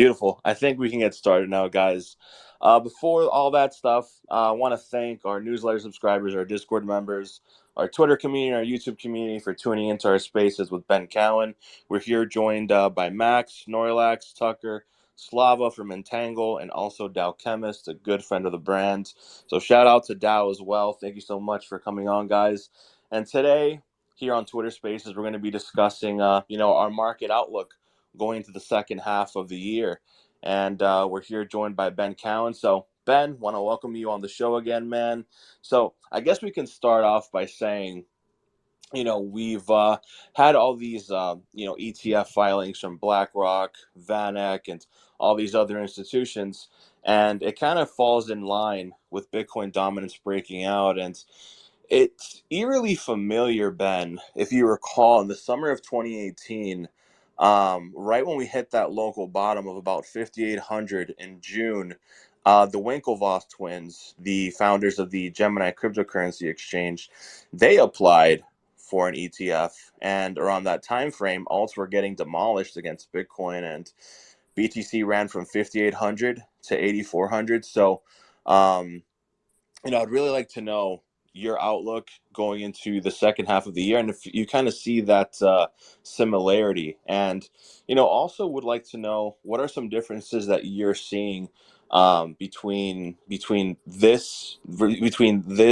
Beautiful. I think we can get started now, guys. Before all that stuff, I want to thank our newsletter subscribers, our Discord members, our Twitter community, our YouTube community for tuning into our spaces with Ben Cowen. We're here joined by Max, Snorlax, Tucker, Slava from Entangle, and also Dow Chemist, a good friend of the brand. So shout out to Dow as well. Thank you so much for coming on, guys. And today, here on Twitter Spaces, we're going to be discussing, our market outlook going into the second half of the year. And we're here joined by Ben Cowen. So, Ben, want to welcome you on the show again, man. So, I guess we can start off by saying, we've had all these, ETF filings from BlackRock, VanEck, and all these other institutions. And it kind of falls in line with Bitcoin dominance breaking out. And it's eerily familiar, Ben, if you recall, in the summer of 2018, right when we hit that local bottom of about 5,800 in June, the Winklevoss twins, the founders of the Gemini cryptocurrency exchange, they applied for an ETF, and around that time frame, alts were getting demolished against Bitcoin, and BTC ran from 5,800 to 8,400. So, I'd really like to know your outlook going into the second half of the year, and if you kind of see that similarity, and also would like to know what are some differences that you're seeing between this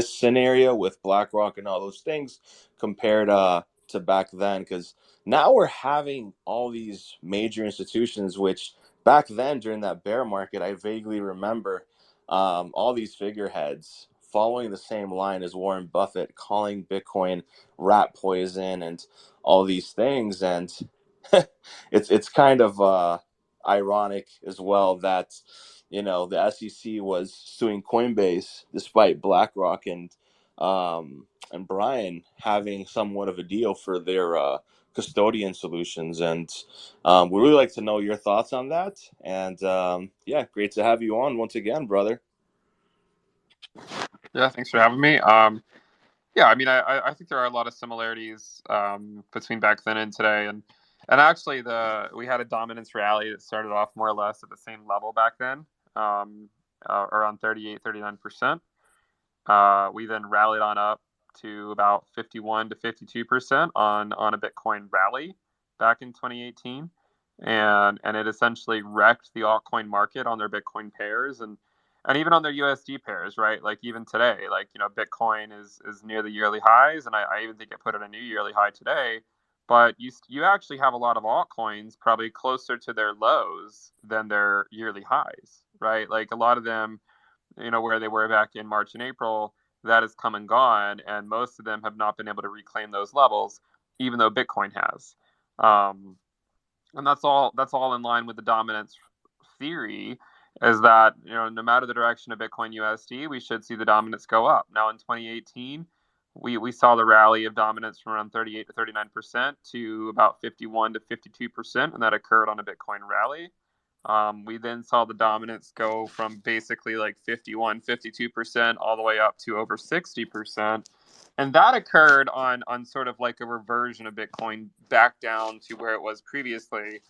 scenario with BlackRock and all those things compared to back then, because now we're having all these major institutions, which back then during that bear market, I vaguely remember all these figureheads following the same line as Warren Buffett, calling Bitcoin rat poison and all these things. And it's kind of ironic as well that the SEC was suing Coinbase despite BlackRock and Brian having somewhat of a deal for their custodian solutions. And we really like to know your thoughts on that. And yeah, great to have you on once again, brother. Yeah, thanks for having me. Yeah, I mean, I think there are a lot of similarities between back then and today, and actually we had a dominance rally that started off more or less at the same level back then, around 38, 39%. We then rallied on up to about 51 to 52% on a Bitcoin rally back in 2018, and it essentially wrecked the altcoin market on their Bitcoin pairs and even on their USD pairs, right? Like even today, Bitcoin is near the yearly highs, and I even think it put in a new yearly high today. But you actually have a lot of altcoins probably closer to their lows than their yearly highs, right? Like a lot of them, where they were back in March and April, that has come and gone, and most of them have not been able to reclaim those levels, even though Bitcoin has. Um, and that's all in line with the dominance theory, is that no matter the direction of Bitcoin USD, we should see the dominance go up. Now in 2018, we saw the rally of dominance from around 38 to 39% to about 51 to 52%, and that occurred on a Bitcoin rally. We then saw the dominance go from basically like 51, 52% all the way up to over 60%. And that occurred on sort of like a reversion of Bitcoin back down to where it was previously,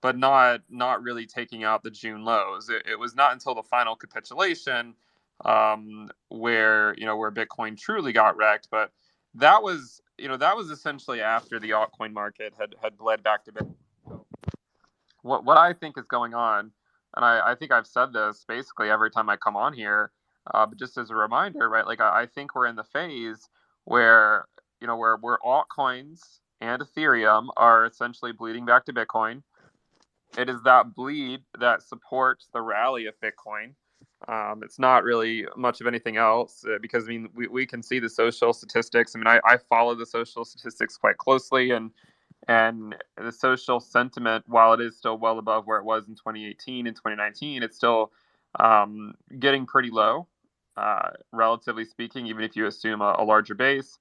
but not really taking out the June lows. It was not until the final capitulation where Bitcoin truly got wrecked. But that was essentially after the altcoin market had bled back to Bitcoin. So what I think is going on, and I think I've said this basically every time I come on here, but just as a reminder, right? Like I think we're in the phase where where altcoins and Ethereum are essentially bleeding back to Bitcoin. It is that bleed that supports the rally of Bitcoin. It's not really much of anything else because I mean we can see the social statistics. I mean I follow the social statistics quite closely, and the social sentiment, while it is still well above where it was in 2018 and 2019, it's still getting pretty low, relatively speaking, even if you assume a larger base.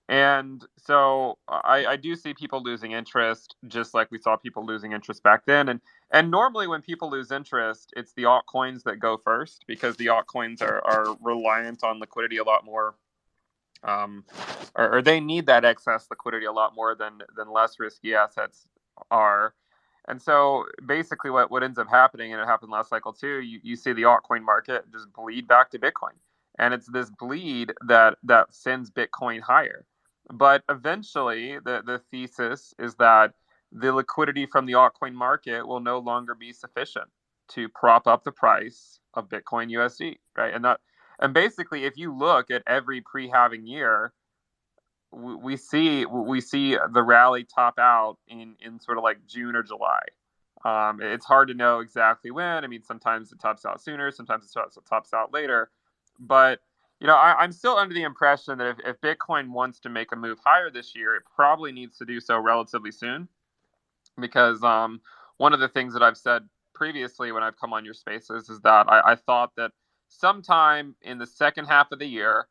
And so I do see people losing interest, just like we saw people losing interest back then. And normally when people lose interest, it's the altcoins that go first, because the altcoins are reliant on liquidity a lot more, or they need that excess liquidity a lot more than less risky assets are. And so basically what ends up happening, and it happened last cycle too, you see the altcoin market just bleed back to Bitcoin. And it's this bleed that sends Bitcoin higher. But eventually the thesis is that the liquidity from the altcoin market will no longer be sufficient to prop up the price of Bitcoin USD, right? And basically if you look at every pre-halving year, we see the rally top out in sort of like June or July. It's hard to know exactly when. I mean, sometimes it tops out sooner, sometimes it tops out later. But I'm still under the impression that if Bitcoin wants to make a move higher this year, it probably needs to do so relatively soon, because one of the things that I've said previously when I've come on your spaces is that I thought that sometime in the second half of the year,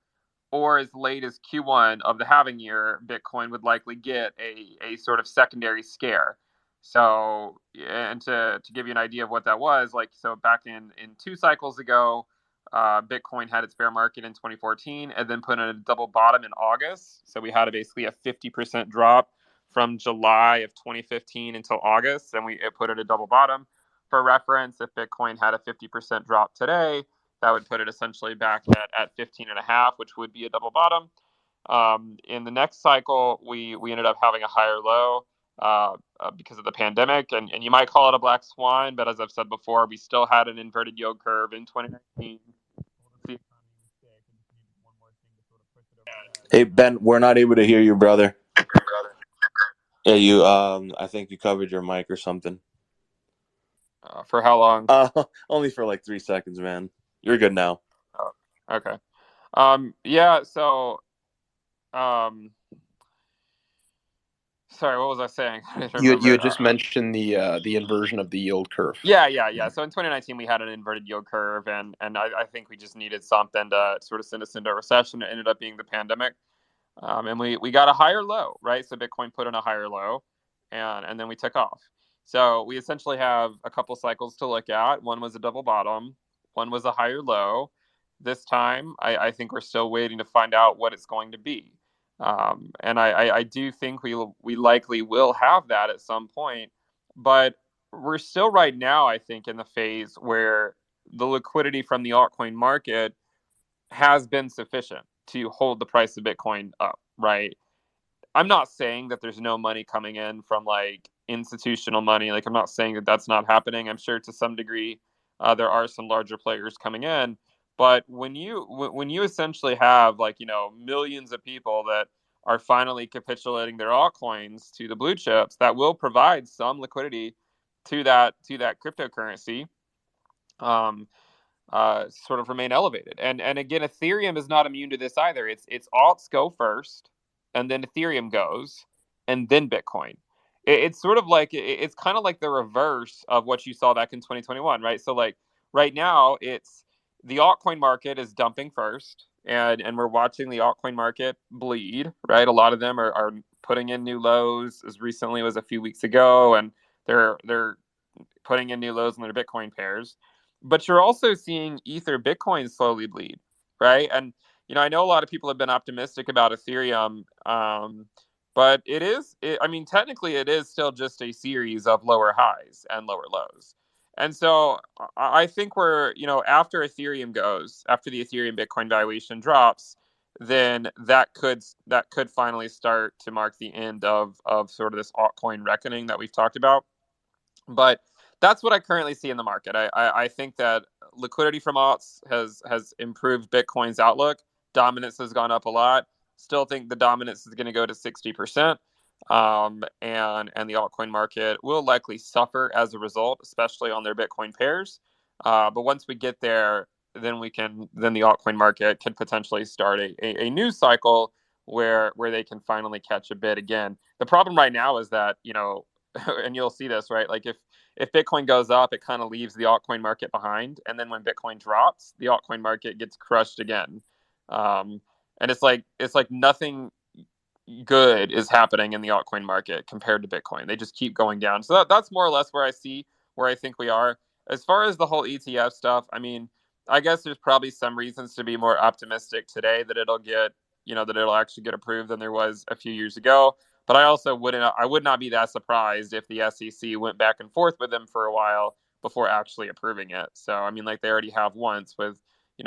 or as late as Q1 of the halving year, Bitcoin would likely get a sort of secondary scare. So, and to give you an idea of what that was, like, so back in 2 cycles ago, Bitcoin had its bear market in 2014 and then put in a double bottom in August. So we had basically a 50% drop from July of 2015 until August, and it put it a double bottom. For reference, if Bitcoin had a 50% drop today, that would put it essentially back at 15 and a half, which would be a double bottom. In the next cycle, we ended up having a higher low because of the pandemic, and you might call it a black swan, but as I've said before, we still had an inverted yield curve in 2019. Hey Ben, we're not able to hear you, brother. Yeah, you. I think you covered your mic or something. For how long? Only for like 3 seconds, man. You're good now. Oh, okay. Yeah. So, um, sorry, what was I saying? I don't You remember. had just mentioned the inversion of the yield curve. Yeah. So in 2019, we had an inverted yield curve, and I think we just needed something to sort of send us into a recession. It ended up being the pandemic. And we got a higher low, right? So Bitcoin put in a higher low, and then we took off. So we essentially have a couple cycles to look at. One was a double bottom, one was a higher low. This time, I think we're still waiting to find out what it's going to be. And I do think we likely will have that at some point, but we're still right now, I think, in the phase where the liquidity from the altcoin market has been sufficient to hold the price of Bitcoin up, right? I'm not saying that there's no money coming in from like institutional money. Like, I'm not saying that that's not happening. I'm sure to some degree there are some larger players coming in. But when you essentially have like millions of people that are finally capitulating their altcoins to the blue chips, that will provide some liquidity to that cryptocurrency. Um, sort of remain elevated. And again, Ethereum is not immune to this either. It's alts go first, and then Ethereum goes, and then Bitcoin. It's sort of like it's kind of like the reverse of what you saw back in 2021, right? So like right now, it's the altcoin market is dumping first, and we're watching the altcoin market bleed, right? A lot of them are putting in new lows as recently as a few weeks ago, and they're putting in new lows in their Bitcoin pairs. But you're also seeing Ether Bitcoin slowly bleed, right? And I know a lot of people have been optimistic about Ethereum, but I mean, technically, it is still just a series of lower highs and lower lows. And so I think after Ethereum goes, after the Ethereum Bitcoin valuation drops, then that could finally start to mark the end of sort of this altcoin reckoning that we've talked about. But that's what I currently see in the market. I think that liquidity from alts has improved Bitcoin's outlook. Dominance has gone up a lot. Still think the dominance is going to go to 60%. And the altcoin market will likely suffer as a result, especially on their Bitcoin pairs. But once we get there, then the altcoin market can potentially start a new cycle where they can finally catch a bid again. The problem right now is that, and you'll see this, right? Like if Bitcoin goes up, it kind of leaves the altcoin market behind, and then when Bitcoin drops, the altcoin market gets crushed again. And it's like nothing good is happening in the altcoin market compared to Bitcoin. They just keep going down. So that's more or less where I think we are. As far as the whole ETF stuff, I mean, I guess there's probably some reasons to be more optimistic today that it'll actually get approved than there was a few years ago. But I would not be that surprised if the SEC went back and forth with them for a while before actually approving it. So I mean, like they already have once with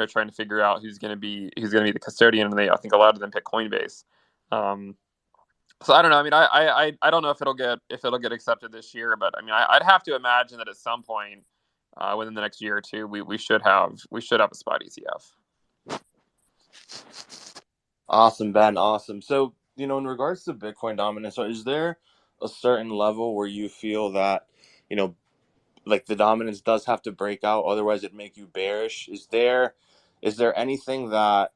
trying to figure out who's going to be the custodian, and I think a lot of them pick Coinbase. So I don't know. I mean, I don't know if it'll get accepted this year, but I mean, I'd have to imagine that at some point within the next year or two, we should have a spot ETF. Awesome, Ben. Awesome. So, in regards to Bitcoin dominance, so is there a certain level where you feel that, like the dominance does have to break out, otherwise it'd make you bearish? Is there anything that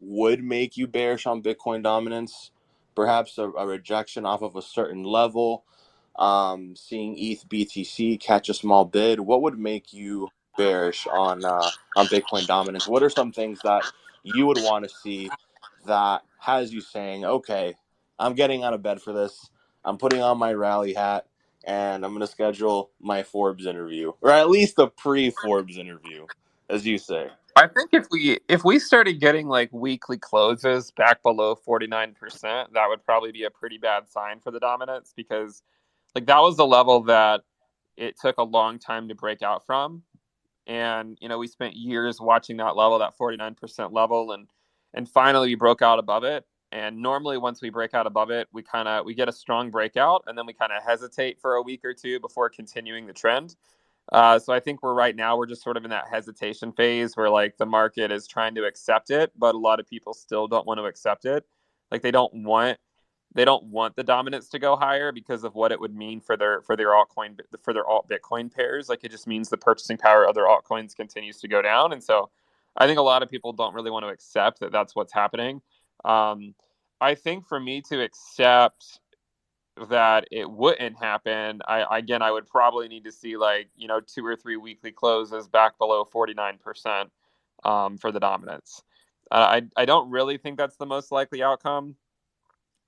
would make you bearish on Bitcoin dominance? Perhaps a rejection off of a certain level, seeing ETH BTC catch a small bid. What would make you bearish on Bitcoin dominance? What are some things that you would want to see that has you saying, okay, I'm getting out of bed for this. I'm putting on my rally hat and I'm going to schedule my Forbes interview, or at least a pre-Forbes interview, as you say. I think if we started getting like weekly closes back below 49%, that would probably be a pretty bad sign for the dominance, because like that was the level that it took a long time to break out from. And we spent years watching that level, that 49% level, and finally we broke out above it. And normally once we break out above it, we get a strong breakout, and then we kind of hesitate for a week or two before continuing the trend. So I think we're just sort of in that hesitation phase where like the market is trying to accept it, but a lot of people still don't want to accept it. Like they don't want the dominance to go higher because of what it would mean for their alt Bitcoin pairs. Like it just means the purchasing power of their altcoins continues to go down, and so I think a lot of people don't really want to accept that that's what's happening. I think for me to accept that it wouldn't happen, I would probably need to see like 2 or 3 weekly closes back below 49% for the dominance. I don't really think that's the most likely outcome.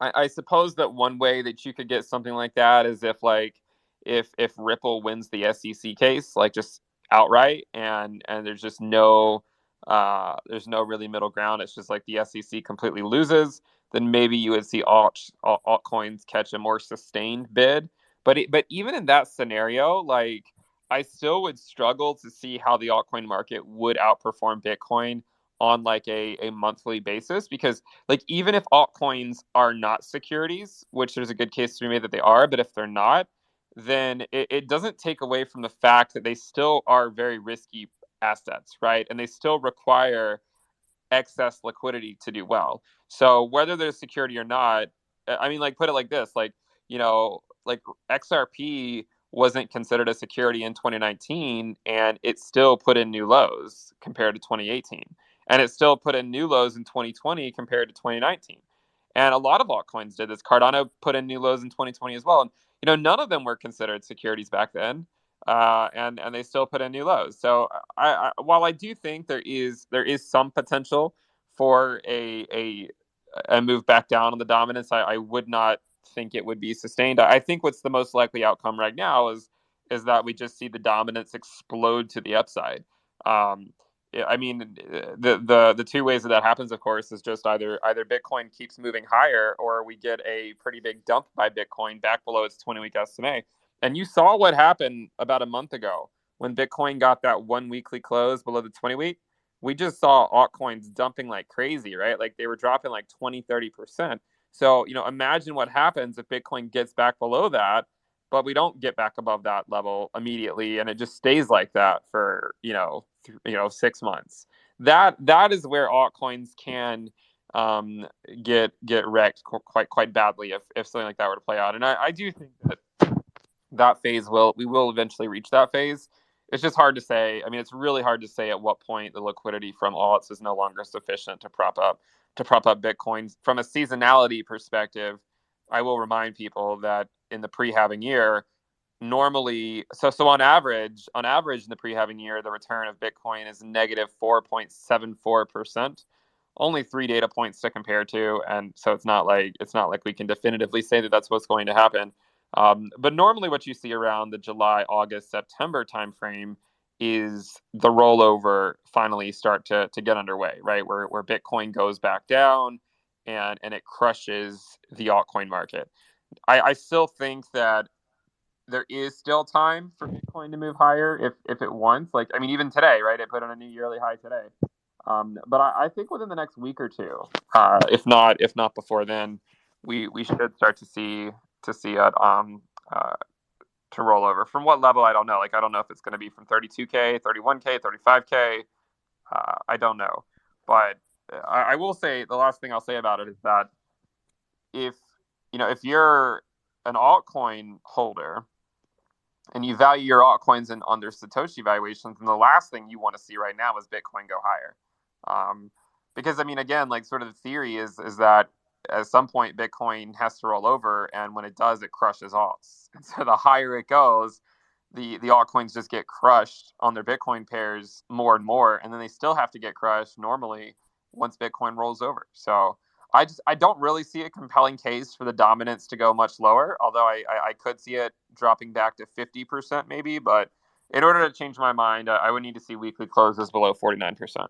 I suppose that one way that you could get something like that is if Ripple wins the SEC case, like just outright, and there's no really middle ground. It's just like the SEC completely loses, then maybe you would see altcoins catch a more sustained bid. But even in that scenario, like I still would struggle to see how the altcoin market would outperform Bitcoin on like a monthly basis, because like even if altcoins are not securities, which there's a good case to be made that they are, but if they're not, then it doesn't take away from the fact that they still are very risky assets, right? And they still require excess liquidity to do well. So whether there's security or not, I mean, like put it like this, like XRP wasn't considered a security in 2019, and it still put in new lows compared to 2018, and it still put in new lows in 2020 compared to 2019. And a lot of altcoins did this. Cardano put in new lows in 2020 as well, and none of them were considered securities back then, and they still put in new lows. So while I do think there is some potential for a move back down on the dominance, I would not think it would be sustained. I think what's the most likely outcome right now is that we just see the dominance explode to the upside. I mean, the two ways that happens, of course, is just either Bitcoin keeps moving higher, or we get a pretty big dump by Bitcoin back below its 20-week SMA. And you saw what happened about a month ago when Bitcoin got that 1 weekly close below the 20-week. We just saw altcoins dumping like crazy, right? Like they were dropping like 20-30%. So, imagine what happens if Bitcoin gets back below that, but we don't get back above that level immediately, and it just stays like that for 6 months. That is where altcoins can get wrecked quite badly if something like that were to play out. And I do think that phase we will eventually reach that phase. It's just hard to say. I mean, it's really hard to say at what point the liquidity from alts is no longer sufficient to prop up Bitcoin. From a seasonality perspective, I will remind people that in the pre-halving year, normally, so on average in the pre-halving year, the return of Bitcoin is negative 4.74%. Only 3 data points to compare to, and so it's not like we can definitively say that that's what's going to happen. But normally, what you see around the July, August, September timeframe is the rollover finally start to get underway, right? Where Bitcoin goes back down, and it crushes the altcoin market. I still think that there is still time for Bitcoin to move higher if it wants. Like, I mean, even today, right? It put on a new yearly high today. But I think within the next week or two, if not before then, we should start to see it to roll over. From what level, I don't know. Like, I don't know if it's going to be from 32K, 31K, 35K. I don't know. But I will say, the last thing I'll say about it is that if you're an altcoin holder and you value your altcoins on their Satoshi valuations, and the last thing you want to see right now is Bitcoin go higher. Because, I mean, again, like, sort of the theory is that at some point Bitcoin has to roll over, and when it does, it crushes alts. And so the higher it goes, the altcoins just get crushed on their Bitcoin pairs more and more, and then they still have to get crushed normally once Bitcoin rolls over. So I don't really see a compelling case for the dominance to go much lower, although I could see it dropping back to 50% maybe. But in order to change my mind, I would need to see weekly closes below 49%.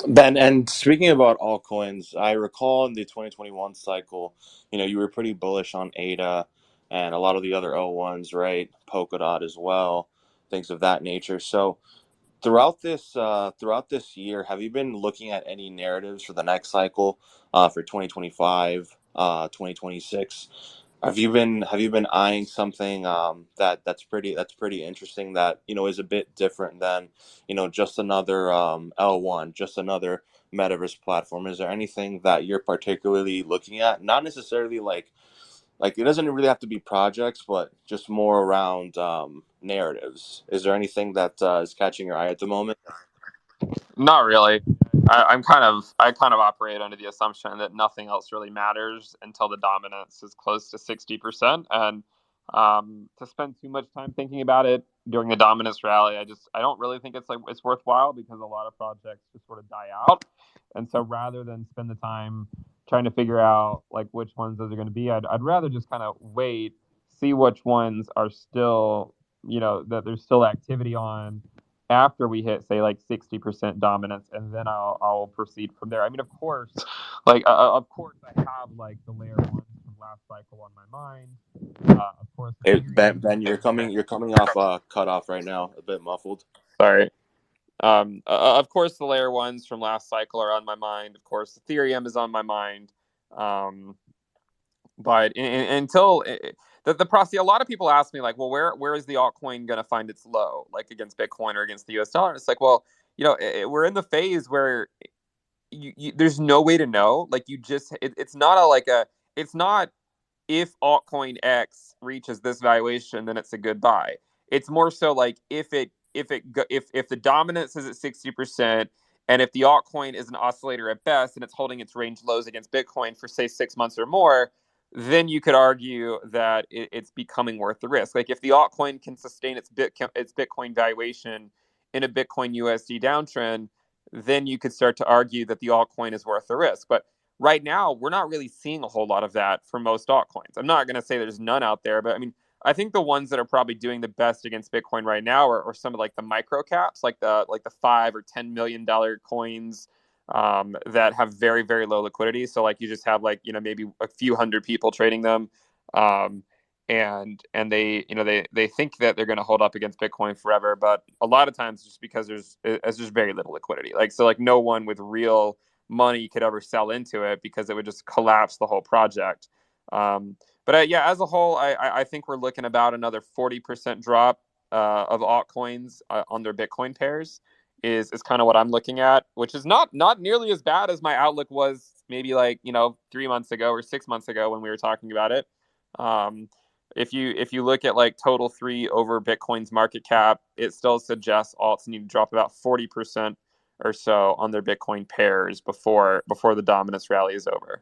Ben, and speaking about altcoins, I recall in the 2021 cycle, you were pretty bullish on ADA and a lot of the other O1s, right? Polkadot as well, things of that nature. So throughout this year, have you been looking at any narratives for the next cycle, for 2025, 2026? Have you been eyeing something that's pretty interesting, that is a bit different than just another L1, just another metaverse platform? Is there anything that you're particularly looking at? Not necessarily like it doesn't really have to be projects, but just more around narratives. Is there anything that is catching your eye at the moment? Not really. I kind of operate under the assumption that nothing else really matters until the dominance is close to 60%, and to spend too much time thinking about it during the dominance rally, I don't really think it's worthwhile, because a lot of projects just sort of die out, and so rather than spend the time trying to figure out like which ones those are going to be, I'd rather just kind of wait, see which ones are still, that there's still activity on after we hit, say, like 60% dominance, and then I'll proceed from there. I mean, of course, I have like the layer ones from last cycle on my mind. Of course, Hey, Ben, you're coming off cut off right now, a bit muffled. sorry. Of course, the layer ones from last cycle are on my mind. Of course, Ethereum is on my mind. Um, but until the process, a lot of people ask me like, well, where is the altcoin going to find its low, like against Bitcoin or against the US dollar? It's like, well, we're in the phase where there's no way to know. Like, it's not it's not, if altcoin X reaches this valuation, then it's a good buy. It's more so like, if the dominance is at 60%, and if the altcoin is an oscillator at best and it's holding its range lows against Bitcoin for, say, 6 months or more, then you could argue that it's becoming worth the risk. Like, if the altcoin can sustain its Bitcoin valuation in a Bitcoin USD downtrend, then you could start to argue that the altcoin is worth the risk. But right now, we're not really seeing a whole lot of that for most altcoins. I'm not going to say there's none out there, but I mean, I think the ones that are probably doing the best against Bitcoin right now are some of like the micro caps, like the $5 or $10 million coins, that have very, very low liquidity. So like, you just have like, maybe a few hundred people trading them, um, and they think that they're going to hold up against Bitcoin forever, but a lot of times just because there's very little liquidity. Like, so like, no one with real money could ever sell into it, because it would just collapse the whole project. But yeah, as a whole, I think we're looking about another 40% drop of altcoins on their Bitcoin pairs is kind of what I'm looking at, which is not nearly as bad as my outlook was maybe like 3 months ago or 6 months ago when we were talking about it. If you look at like total 3 over Bitcoin's market cap, it still suggests alts need to drop about 40% or so on their Bitcoin pairs before the dominance rally is over.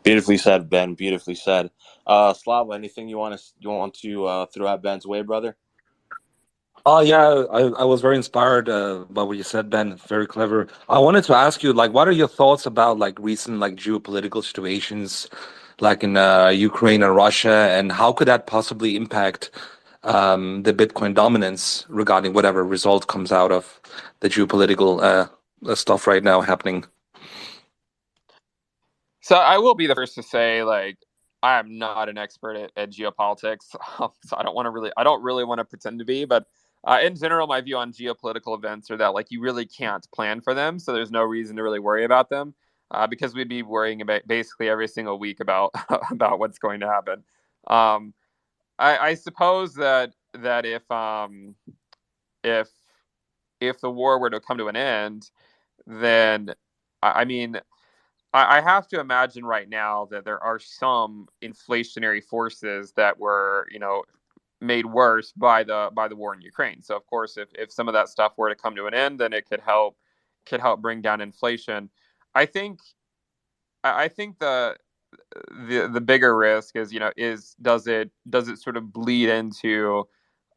Beautifully said, Ben. Beautifully said. Slava, anything you want to throw at Ben's way, brother? Oh yeah, I was very inspired by what you said, Ben. Very clever. I wanted to ask you, like, what are your thoughts about like recent like geopolitical situations, like in Ukraine and Russia, and how could that possibly impact the Bitcoin dominance regarding whatever result comes out of the geopolitical stuff right now happening? So I will be the first to say, like, I am not an expert at geopolitics, so I don't really want to pretend to be. But in general, my view on geopolitical events are that, like, you really can't plan for them, so there's no reason to really worry about them, because we'd be worrying about basically every single week about about what's going to happen. Um, I suppose that if if the war were to come to an end, then I mean I have to imagine right now that there are some inflationary forces that were, made worse by the war in Ukraine. So of course, if some of that stuff were to come to an end, then it could help bring down inflation. I think I think the bigger risk is, does it sort of bleed into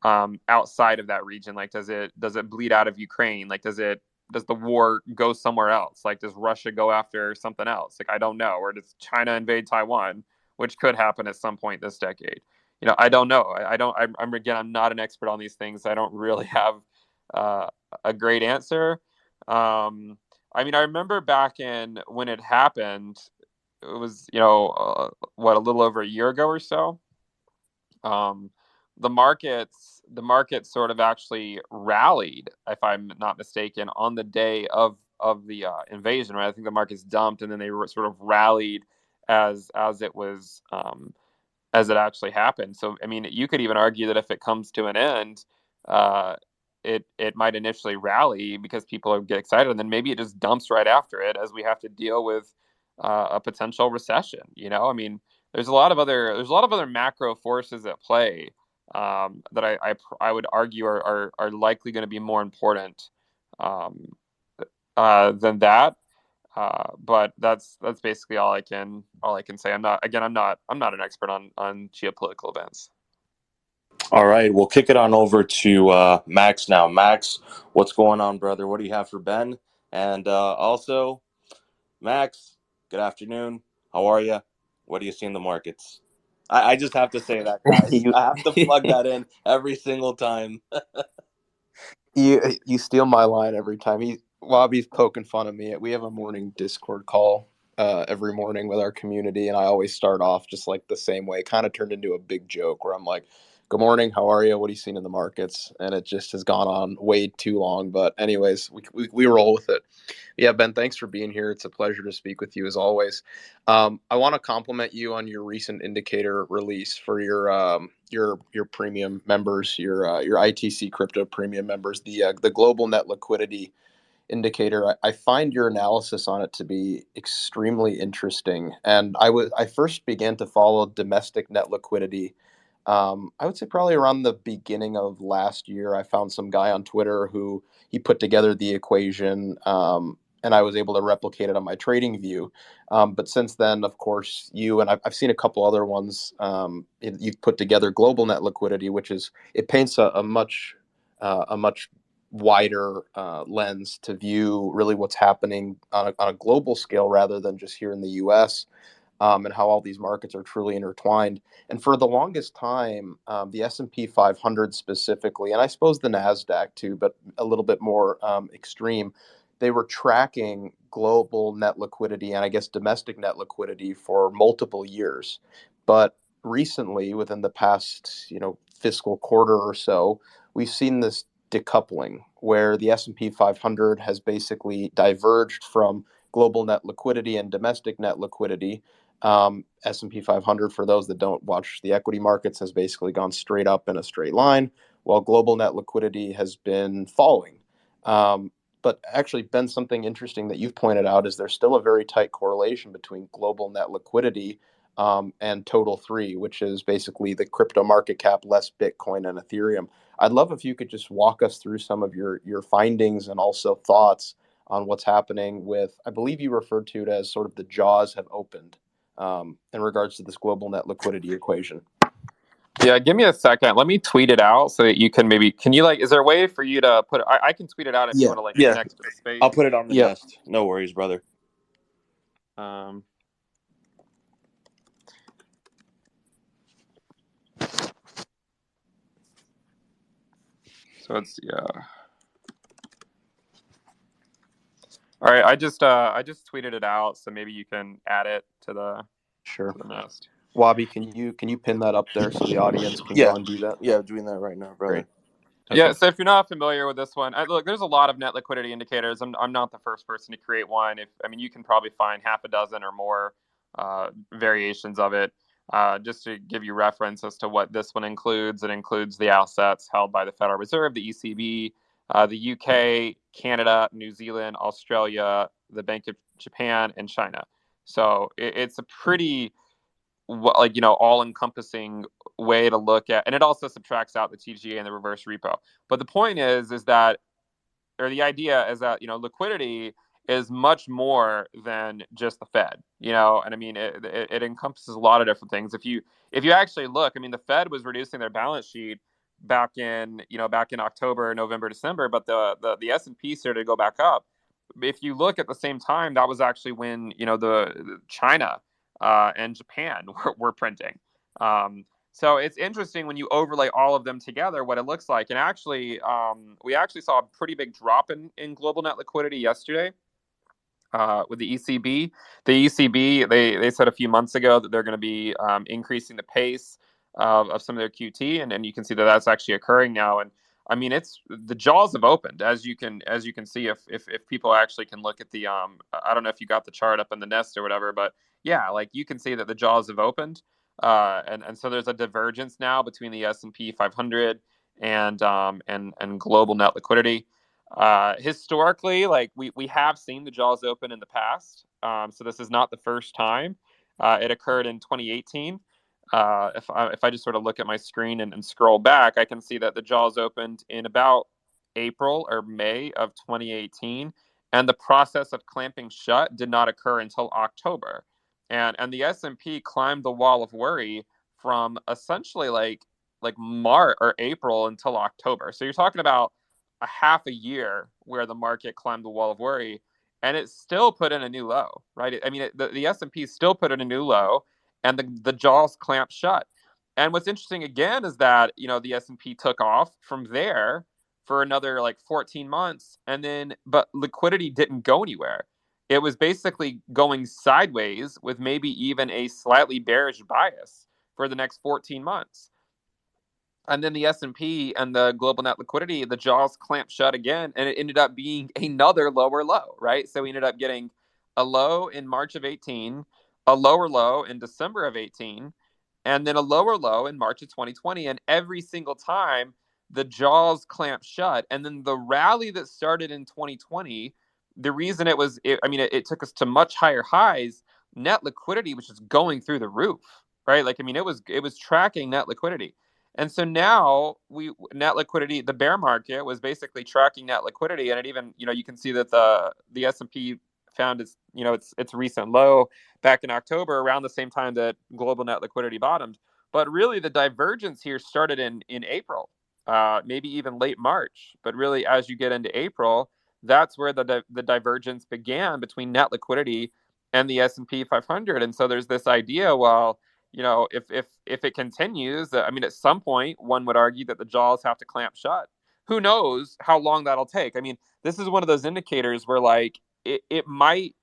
outside of that region? Like, does it bleed out of Ukraine? Like, does the war go somewhere else? Like, does Russia go after something else? Like, I don't know. Or does China invade Taiwan, which could happen at some point this decade? I don't know. I don't. I'm not an expert on these things. I don't really have uh, a great answer. I remember back in when it happened. It was, a little over a year ago or so. Um, the markets sort of actually rallied, if I'm not mistaken, on the day of the invasion. Right, I think the markets dumped, and then they were sort of rallied as it was as it actually happened. So, you could even argue that if it comes to an end, uh, it might initially rally because people get excited, and then maybe it just dumps right after it, as we have to deal with a potential recession. There's a lot of other macro forces at play, that I would argue are likely going to be more important um, than that. But that's basically all I can say. I'm not an expert on geopolitical events. All right, we'll kick it on over to Max now. Max, what's going on, brother? What do you have for Ben? And also, Max, good afternoon. How are you? What do you see in the markets? I just have to say that, guys. you, I have to plug that in every single time. you steal my line every time. Wabi's poking fun of me. We have a morning Discord call every morning with our community, and I always start off just like the same way. Kind of turned into a big joke where I'm like, "Good morning, how are you? What are you seeing in the markets?" And it just has gone on way too long. But anyways, we roll with it. Yeah, Ben, thanks for being here. It's a pleasure to speak with you as always. I want to compliment you on your recent indicator release for your premium members, your ITC crypto premium members, the global net liquidity indicator. I find your analysis on it to be extremely interesting. And I first began to follow domestic net liquidity. I would say probably around the beginning of last year. I found some guy on Twitter who he put together the equation, and I was able to replicate it on my trading view. But since then, of course, you and I've seen a couple other ones. You've put together global net liquidity, which it paints a much wider lens to view really what's happening on a global scale rather than just here in the U.S. And how all these markets are truly intertwined. And for the longest time, the S&P 500 specifically, and I suppose the Nasdaq too, but a little bit more extreme, they were tracking global net liquidity and I guess domestic net liquidity for multiple years. But recently, within the past fiscal quarter or so, we've seen this decoupling where the S&P 500 has basically diverged from global net liquidity and domestic net liquidity. S&P 500, for those that don't watch the equity markets, has basically gone straight up in a straight line, while global net liquidity has been falling. But actually, Ben, something interesting that you've pointed out is there's still a very tight correlation between global net liquidity and total three, which is basically the crypto market cap less Bitcoin and Ethereum. I'd love if you could just walk us through some of your findings and also thoughts on what's happening with, I believe you referred to it as sort of the jaws have opened in regards to this global net liquidity equation. Yeah, give me a second. Let me tweet it out so that you can is there a way for you to put I can tweet it out if you Yeah. want to Yeah, connect to the space. I'll put it on the Yep. nest. No worries, brother. Um, so it's, yeah. All right, I just tweeted it out, so maybe you can add it to Sure. the nest. Wabi, can you pin that up there so the audience can Yeah. go and do that? Yeah, doing that right now, brother. Great. Yeah, Okay. so if you're not familiar with this one, look, there's a lot of net liquidity indicators. I'm not the first person to create one. You can probably find half a dozen or more variations of it. Just to give you reference as to what this one includes, it includes the assets held by the Federal Reserve, the ECB, the UK, Canada, New Zealand, Australia, the Bank of Japan, and China. So it's a pretty all-encompassing way to look at, and it also subtracts out the TGA and the reverse repo. But the point is that, or the idea is that liquidity is much more than just the Fed. And it encompasses a lot of different things. If you actually look, the Fed was reducing their balance sheet back in October, November, December, but the S&P started to go back up. If you look at the same time, that was actually when the China and Japan were printing. So it's interesting when you overlay all of them together, what it looks like. And actually, we actually saw a pretty big drop in global net liquidity yesterday with the ECB. The ECB, they said a few months ago that they're going to be increasing the pace of some of their QT, and you can see that that's actually occurring now. And it's the jaws have opened, as you can see if people actually can look at the I don't know if you got the chart up in the nest or whatever, but yeah, like you can see that the jaws have opened, and so there's a divergence now between the S&P 500 and global net liquidity. Historically, like we have seen the jaws open in the past, so this is not the first time. It occurred in 2018. If I just sort of look at my screen and scroll back, I can see that the jaws opened in about April or May of 2018, and the process of clamping shut did not occur until October. And the S&P climbed the wall of worry from essentially like March or April until October. So you're talking about a half a year where the market climbed the wall of worry, and it still put in a new low, right? The S&P still put in a new low, and the jaws clamped shut. And what's interesting again is that the S&P took off from there for another like 14 months, and then but liquidity didn't go anywhere. It was basically going sideways with maybe even a slightly bearish bias for the next 14 months. And then the S&P and the global net liquidity, the jaws clamped shut again, and it ended up being another lower low, right? So we ended up getting a low in March of 18, a lower low in December of 18, and then a lower low in March of 2020. And every single time the jaws clamped shut. And then the rally that started in 2020, the reason it took us to much higher highs. Net liquidity was just going through the roof, right? It was tracking net liquidity. And so now net liquidity, the bear market was basically tracking net liquidity, and it even you can see that the S&P found its recent low back in October, around the same time that global net liquidity bottomed. But really, the divergence here started in April, maybe even late March. But really, as you get into April, that's where the divergence began between net liquidity and the S&P 500. And so there's this idea, well, if it continues, at some point, one would argue that the jaws have to clamp shut. Who knows how long that'll take? This is one of those indicators where like they might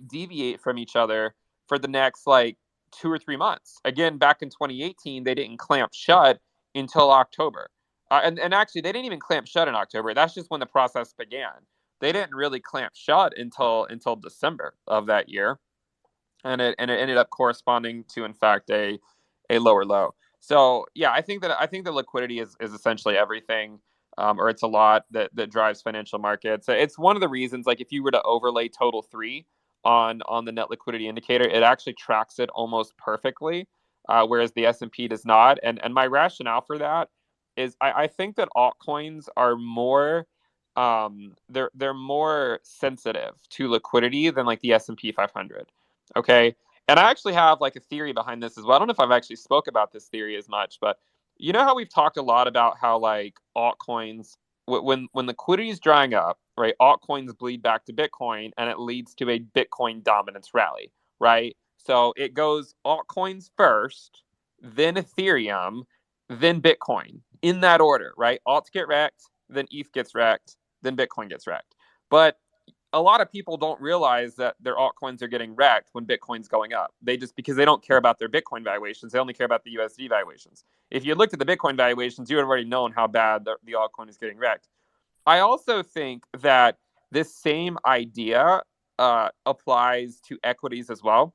deviate from each other for the next like 2 or 3 months. Again, back in 2018, they didn't clamp shut until October, and actually they didn't even clamp shut in October. That's just when the process began. They didn't really clamp shut until December of that year, and it ended up corresponding to, in fact, a lower low. So yeah, I think that liquidity is essentially everything, or it's a lot that drives financial markets. It's one of the reasons, like if you were to overlay total three on the net liquidity indicator, it actually tracks it almost perfectly, whereas the S&P does not. And my rationale for that is I think that altcoins are more they're more sensitive to liquidity than like the S&P 500. Okay. And I actually have like a theory behind this as well. I don't know if I've actually spoke about this theory as much, but you know how we've talked a lot about how like altcoins, when liquidity is drying up, right? Altcoins bleed back to Bitcoin, and it leads to a Bitcoin dominance rally, right? So it goes altcoins first, then Ethereum, then Bitcoin, in that order, right? Alts get wrecked, then ETH gets wrecked, then Bitcoin gets wrecked. But a lot of people don't realize that their altcoins are getting wrecked when Bitcoin's going up. They just, because they don't care about their Bitcoin valuations, they only care about the USD valuations. If you looked at the Bitcoin valuations, you would have already known how bad the altcoin is getting wrecked. I also think that this same idea applies to equities as well.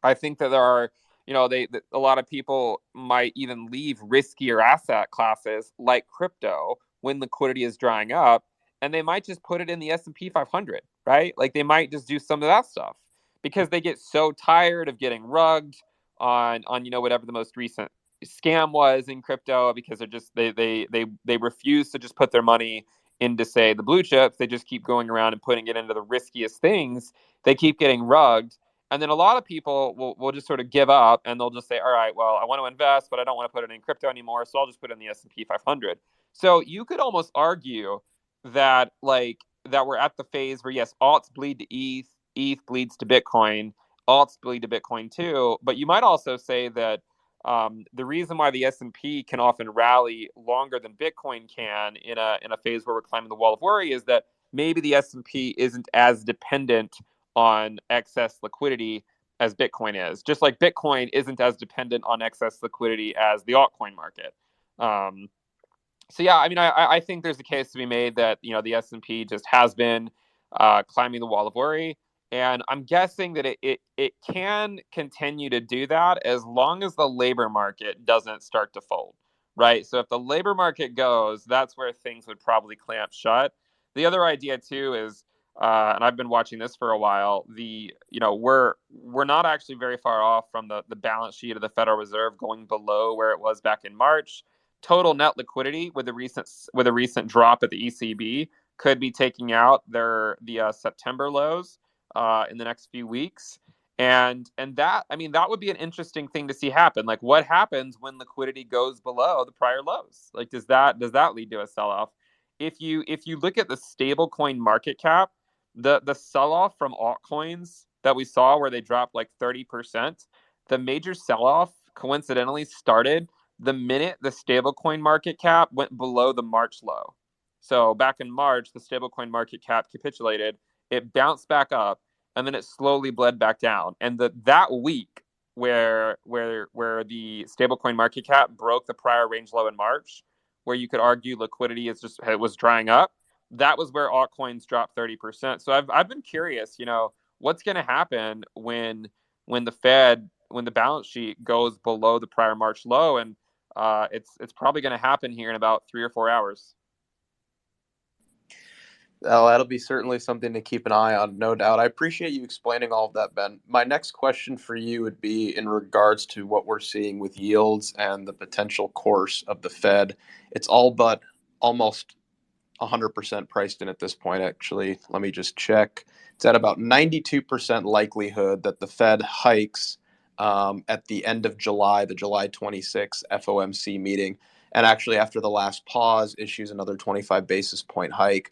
I think that there are, a lot of people might even leave riskier asset classes like crypto when liquidity is drying up, and they might just put it in the S&P 500, right? Like they might just do some of that stuff because they get so tired of getting rugged on whatever the most recent scam was in crypto, because they refuse to just put their money into, say, the blue chips. They just keep going around and putting it into the riskiest things. They keep getting rugged. And then a lot of people will just sort of give up, and they'll just say, all right, well, I want to invest, but I don't want to put it in crypto anymore, so I'll just put it in the S&P 500. So you could almost argue that we're at the phase where, yes, alts bleed to ETH bleeds to Bitcoin, alts bleed to Bitcoin too. But you might also say that the reason why the S&P can often rally longer than Bitcoin can in a phase where we're climbing the wall of worry is that maybe the S&P isn't as dependent on excess liquidity as Bitcoin is. Just like Bitcoin isn't as dependent on excess liquidity as the altcoin market. So yeah, I mean, I think there's a case to be made that the S&P just has been climbing the wall of worry, and I'm guessing that it can continue to do that as long as the labor market doesn't start to fold, right? So if the labor market goes, that's where things would probably clamp shut. The other idea too is, and I've been watching this for a while, we're not actually very far off from the balance sheet of the Federal Reserve going below where it was back in March. Total net liquidity with a recent drop at the ECB could be taking out the September lows in the next few weeks, and that, I mean, that would be an interesting thing to see happen. Like, what happens when liquidity goes below the prior lows? Like, does that lead to a sell off? If you look at the stablecoin market cap, the sell off from altcoins that we saw where they dropped like 30%, the major sell off coincidentally started the minute the stablecoin market cap went below the March low. So back in March, the stablecoin market cap capitulated, it bounced back up, and then it slowly bled back down. And that week where the stablecoin market cap broke the prior range low in March, where you could argue liquidity it was drying up, that was where altcoins dropped 30%. So I've been curious, what's going to happen when the balance sheet goes below the prior March low, and it's probably going to happen here in about 3 or 4 hours. Oh, that'll be certainly something to keep an eye on, no doubt. I appreciate you explaining all of that, Ben. My next question for you would be in regards to what we're seeing with yields and the potential course of the Fed. It's all but almost 100% priced in at this point, actually. Let me just check. It's at about 92% likelihood that the Fed hikes at the end of July, the July 26th FOMC meeting. And actually, after the last pause, issues another 25 basis point hike.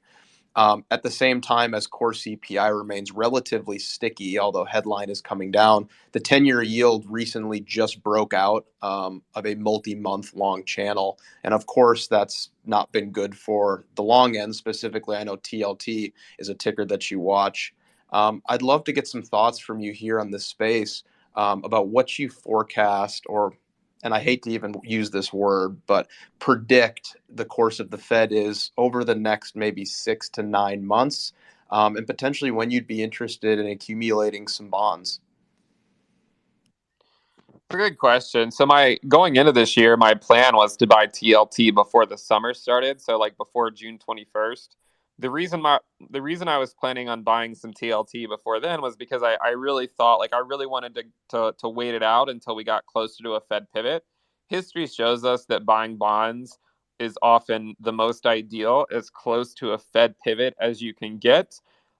At the same time as core CPI remains relatively sticky, although headline is coming down, the 10-year yield recently just broke out of a multi-month long channel. And of course, that's not been good for the long end. Specifically, I know TLT is a ticker that you watch. I'd love to get some thoughts from you here on this space about what you forecast, and I hate to even use this word, but predict the course of the Fed is over the next maybe 6 to 9 months, and potentially when you'd be interested in accumulating some bonds. It's a good question. So going into this year, my plan was to buy TLT before the summer started, so like before June 21st. The reason I was planning on buying some TLT before then was because I really thought, like, I really wanted to wait it out until we got closer to a Fed pivot. History shows us that buying bonds is often the most ideal, as close to a Fed pivot as you can get.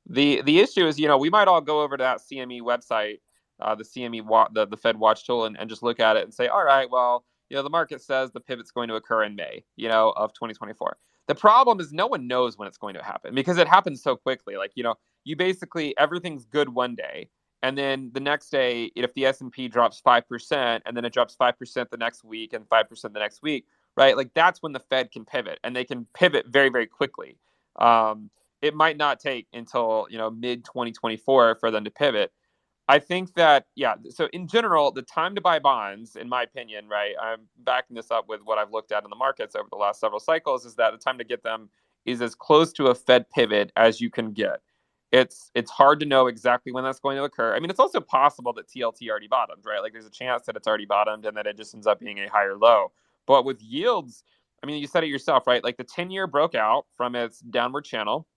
The issue is, we might all go over to that CME website, the CME, the Fed Watch tool, and just look at it and say, all right, well, the market says the pivot's going to occur in May, of 2024. The problem is no one knows when it's going to happen because it happens so quickly. Like, you basically, everything's good one day, and then the next day, if the S&P drops 5%, and then it drops 5% the next week and 5% the next week, right? Like, that's when the Fed can pivot, and they can pivot very, very quickly. it might not take until mid 2024 for them to pivot. I think that, yeah, so in general, the time to buy bonds, in my opinion, right, I'm backing this up with what I've looked at in the markets over the last several cycles, is that the time to get them is as close to a Fed pivot as you can get. It's hard to know exactly when that's going to occur. I mean, it's also possible that TLT already bottomed, right? Like there's a chance that it's already bottomed and that it just ends up being a higher low. But with yields, I mean, you said it yourself, right? Like the 10-year broke out from its downward channel.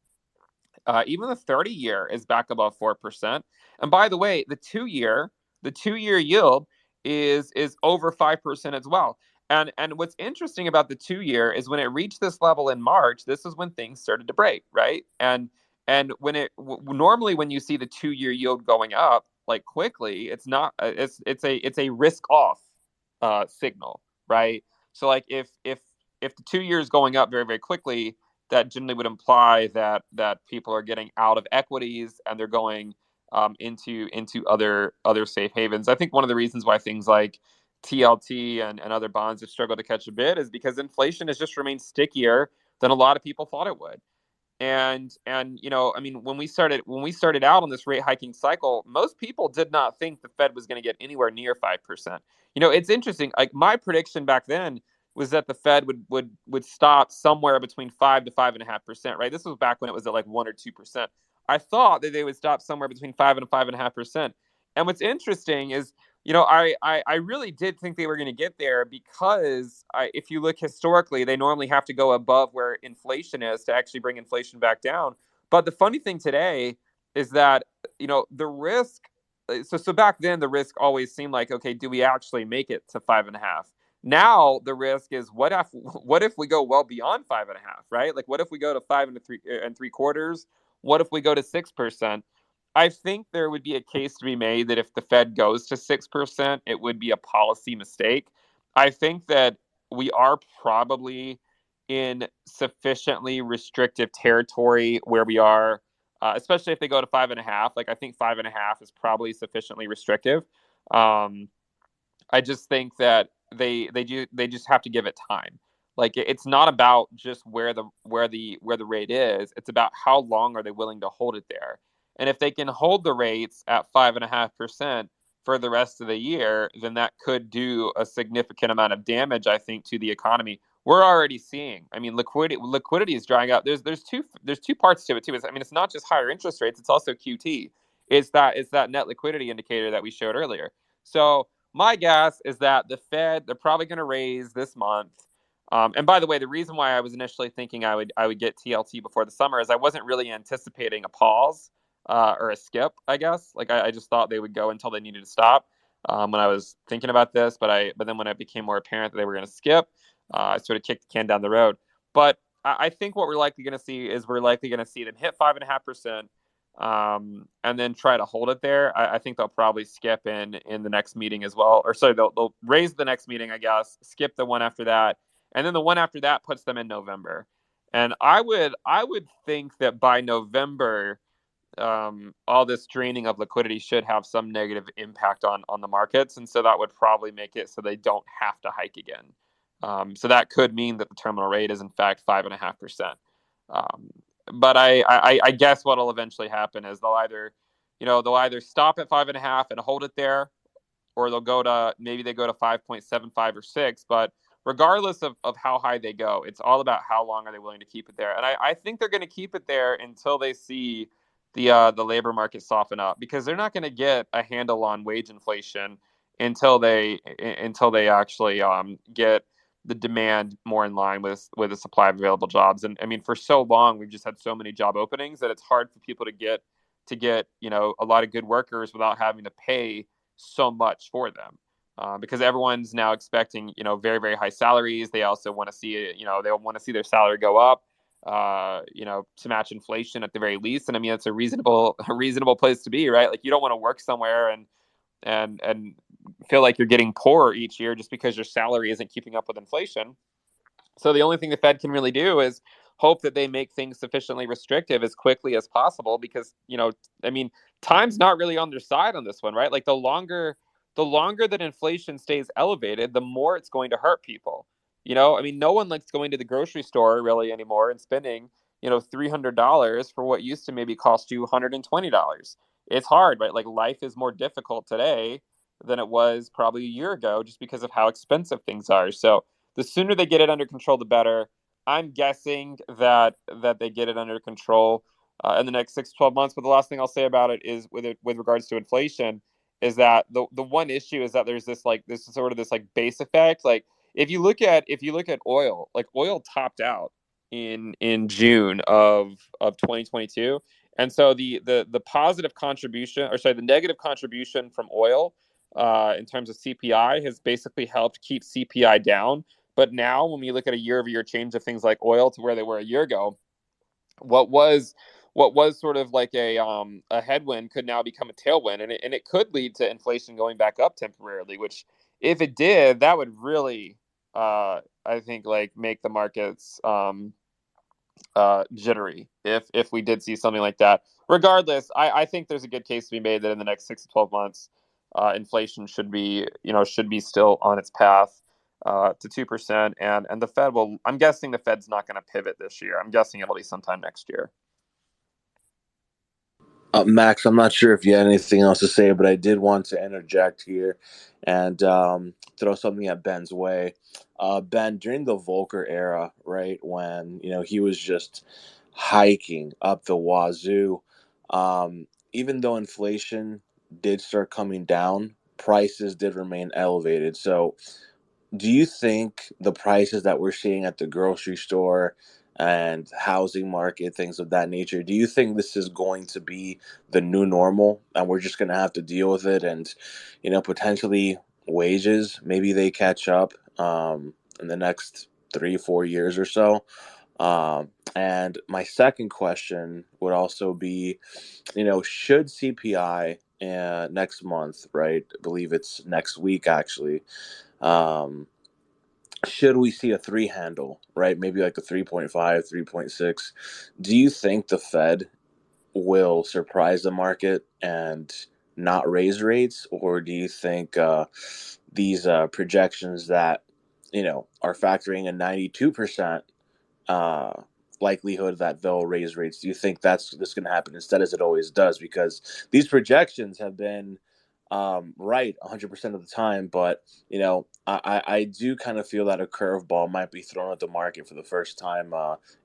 Even the 30-year is back above 4%. And by the way, the two-year yield is over 5% as well. And what's interesting about the 2-year is when it reached this level in March, this is when things started to break, right? And when normally when you see the 2-year yield going up like quickly, it's not it's a risk off signal, right? So like if the 2 year is going up very very quickly, that generally would imply that people are getting out of equities and they're going into other safe havens. I think one of the reasons why things like TLT and other bonds have struggled to catch a bid is because inflation has just remained stickier than a lot of people thought it would. And I mean, when we started out on this rate hiking cycle, most people did not think the Fed was going to get anywhere near 5%. It's interesting. Like my prediction back then was that the Fed would stop somewhere between 5 to 5.5%. Right. This was back when it was at like 1 or 2%. I thought that they would stop somewhere between 5 and 5.5%. And what's interesting is I really did think they were going to get there because if you look historically, they normally have to go above where inflation is to actually bring inflation back down. But the funny thing today is that, the risk. So back then, the risk always seemed like, okay, do we actually make it to 5.5? Now the risk is what if we go well beyond 5.5, right? Like what if we go to 5 and 3/4? What if we go to 6%? I think there would be a case to be made that if the Fed goes to 6%, it would be a policy mistake. I think that we are probably in sufficiently restrictive territory where we are, especially if they go to 5.5. Like I think 5.5 is probably sufficiently restrictive. Um, I just think that they just have to give it time. Like it's not about just where the rate is. It's about how long are they willing to hold it there. And if they can hold the rates at 5.5% for the rest of the year, then that could do a significant amount of damage, I think, to the economy. We're already seeing. I mean, liquidity is drying up. There's two parts to it too. I mean, it's not just higher interest rates. It's also QT. It's that net liquidity indicator that we showed earlier. So my guess is that the Fed, they're probably going to raise this month. And by the way, the reason why I was initially thinking I would get TLT before the summer is I wasn't really anticipating a pause or a skip, I guess. Like I just thought they would go until they needed to stop when I was thinking about this. But then when it became more apparent that they were going to skip, I sort of kicked the can down the road. But I think what we're likely going to see is we're likely going to see them hit 5.5%. And then try to hold it there. I think they'll probably skip in the next meeting as well, or sorry, they'll raise the next meeting, I guess, skip the one after that, and then the one after that puts them in November. And I would think that by November, all this draining of liquidity should have some negative impact on the markets, and so that would probably make it so they don't have to hike again. So that could mean that the terminal rate is in fact 5.5%. Um, but I guess what'll eventually happen is they'll either stop at 5.5 and hold it there, or maybe they go to 5.75 or 6. But regardless of how high they go, it's all about how long are they willing to keep it there. And I think they're going to keep it there until they see the labor market soften up, because they're not going to get a handle on wage inflation until they actually get the demand more in line with the supply of available jobs. And I mean, for so long we've just had so many job openings that it's hard for people to get a lot of good workers without having to pay so much for them. Because everyone's now expecting very very high salaries. They also want to see they want to see their salary go up, to match inflation at the very least. And I mean, it's a reasonable place to be, right? Like you don't want to work somewhere and feel like you're getting poorer each year just because your salary isn't keeping up with inflation. So the only thing the Fed can really do is hope that they make things sufficiently restrictive as quickly as possible, because I mean, time's not really on their side on this one, right? Like the longer that inflation stays elevated, the more it's going to hurt people. I mean, no one likes going to the grocery store really anymore and spending $300 for what used to maybe cost you $120. It's hard, right? Like life is more difficult today than it was probably a year ago just because of how expensive things are. So the sooner they get it under control, the better. I'm guessing that they get it under control in the next 6 to 12 months. But the last thing I'll say about it is with regards to inflation is that the one issue is that there's this sort of this like base effect. Like if you look at oil, like oil topped out in June of 2022. And so the positive contribution, or sorry, the negative contribution from oil in terms of CPI has basically helped keep CPI down. But now, when we look at a year-over-year change of things like oil to where they were a year ago, what was what was sort of like a headwind could now become a tailwind, and it could lead to inflation going back up temporarily. Which, if it did, that would really, I think, like make the markets jittery if we did see something like that. Regardless, I think there's a good case to be made that in the next 6 to 12 months, inflation should be still on its path to 2%, and the Fed will. I'm guessing the Fed's not going to pivot this year. I'm guessing it'll be sometime next year. Max, I'm not sure if you had anything else to say, but I did want to interject here and throw something at Ben's way. Ben, during the Volcker era, right, when he was just hiking up the wazoo, even though inflation did start coming down, prices did remain elevated. So do you think the prices that we're seeing at the grocery store and housing market, things of that nature, do you think this is going to be the new normal and we're just going to have to deal with it? And, potentially wages, maybe they catch up in the next 3 4 years or so. And my second question would also be, should CPI next month, right? I believe it's next week actually. Um, should we see a three handle, right? Maybe like a 3.5, 3.6. Do you think the Fed will surprise the market and not raise rates? Or do you think these projections that, are factoring a 92% uh, likelihood that they'll raise rates, do you think that's going to happen instead as it always does? Because these projections have been right 100% of the time, but I do kind of feel that a curveball might be thrown at the market for the first time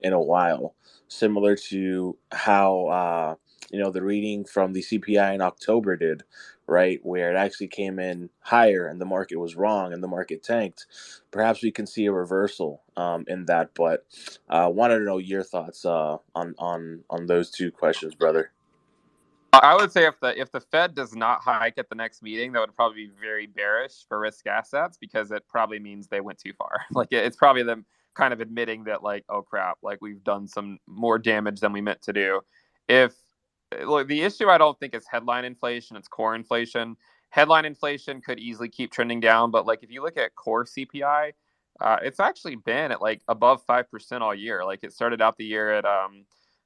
in a while, similar to how the reading from the CPI in October did, right, where it actually came in higher and the market was wrong and the market tanked. Perhaps we can see a reversal in that, but wanted to know your thoughts on those two questions, brother. I would say if the Fed does not hike at the next meeting, that would probably be very bearish for risk assets because it probably means they went too far. Like it's probably them kind of admitting that like, oh crap, like we've done some more damage than we meant to do. If Look, the issue I don't think is headline inflation, it's core inflation. Headline inflation could easily keep trending down, but like if you look at core CPI, it's actually been at like above 5% all year. Like it started out the year at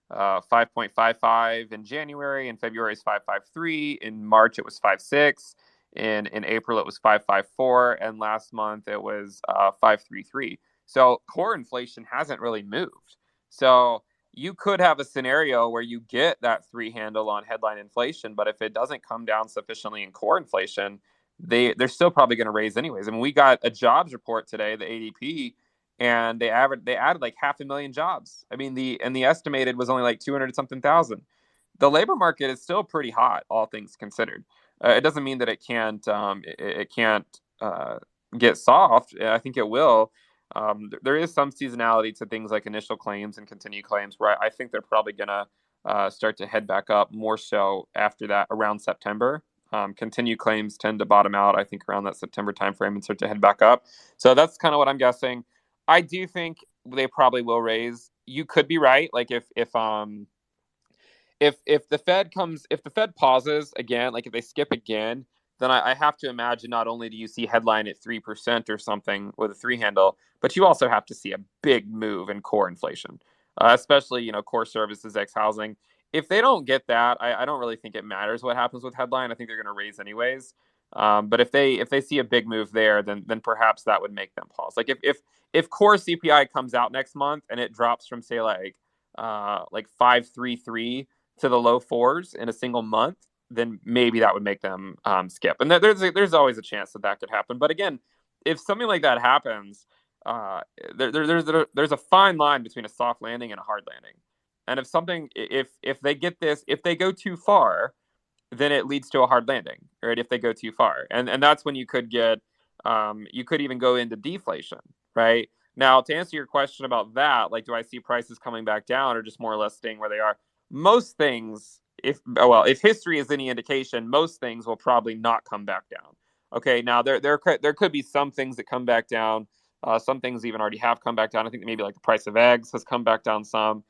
5.55 in January. In February, it's 5.53. In March, it was 5.6. In April, it was 5.54. And last month, it was 5.33. So core inflation hasn't really moved. So you could have a scenario where you get that three handle on headline inflation, but if it doesn't come down sufficiently in core inflation, they're still probably going to raise anyways. I mean, we got a jobs report today, the ADP, and they added like 500,000 jobs. I mean, the estimated was only like 200 something thousand. The labor market is still pretty hot, all things considered. It doesn't mean that it can't get soft. I think it will. There is some seasonality to things like initial claims and continued claims, where I think they're probably gonna start to head back up more so after that around September. Continued claims tend to bottom out, I think, around that September timeframe and start to head back up. So that's kind of what I'm guessing. I do think they probably will raise. You could be right. Like if the Fed pauses again, like if they skip again, then I have to imagine not only do you see headline at 3% or something with a three handle, but you also have to see a big move in core inflation, especially core services ex housing. If they don't get that, I don't really think it matters what happens with headline. I think they're going to raise anyways. But if they see a big move there, then perhaps that would make them pause. Like if core CPI comes out next month and it drops from say like like 533 to the low fours in a single month, then maybe that would make them skip. And there's always a chance that that could happen. But again, if something like that happens, uh, there's a fine line between a soft landing and a hard landing. And if they get this, if they go too far, then it leads to a hard landing, right? If they go too far, and that's when you could get, you could even go into deflation, right? Now, to answer your question about that, like, do I see prices coming back down or just more or less staying where they are? Most things, if history is any indication, most things will probably not come back down. Okay, now there could be some things that come back down. Some things even already have come back down. I think maybe like the price of eggs has come back down some.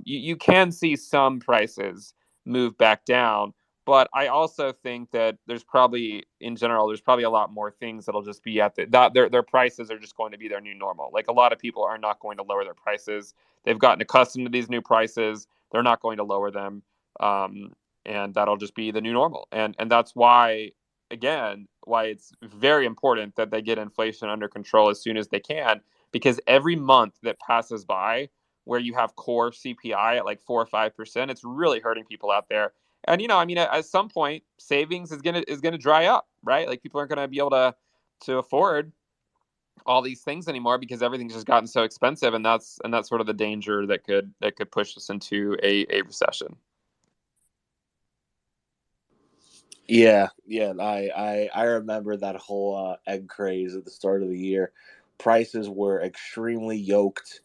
You can see some prices move back down, but I also think that there's probably, in general, there's probably a lot more things that'll just be at their prices are just going to be their new normal. Like, a lot of people are not going to lower their prices. They've gotten accustomed to these new prices. They're not going to lower them, and that'll just be the new normal. And that's why, again, why it's very important that they get inflation under control as soon as they can, because every month that passes by where you have core CPI at like 4 or 5%, it's really hurting people out there. And I mean, at some point, savings is gonna dry up, right? Like, people aren't gonna be able to afford all these things anymore because everything's just gotten so expensive, and that's sort of the danger that could push us into a recession. Yeah, yeah. I remember that whole egg craze at the start of the year. Prices were extremely yoked,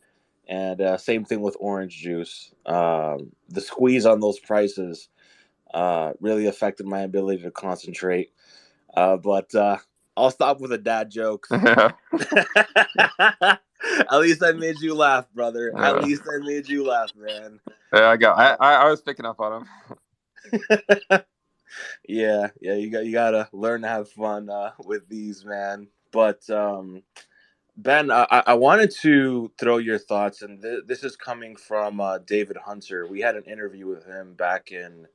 and same thing with orange juice. The squeeze on those prices really affected my ability to concentrate. But I'll stop with the dad jokes. Yeah. At least I made you laugh, brother. At Yeah. least I made you laugh, man. I was picking up on them. Yeah, yeah. You gotta learn to have fun with these, man. But Ben, I wanted to throw your thoughts, and this is coming from David Hunter. We had an interview with him back in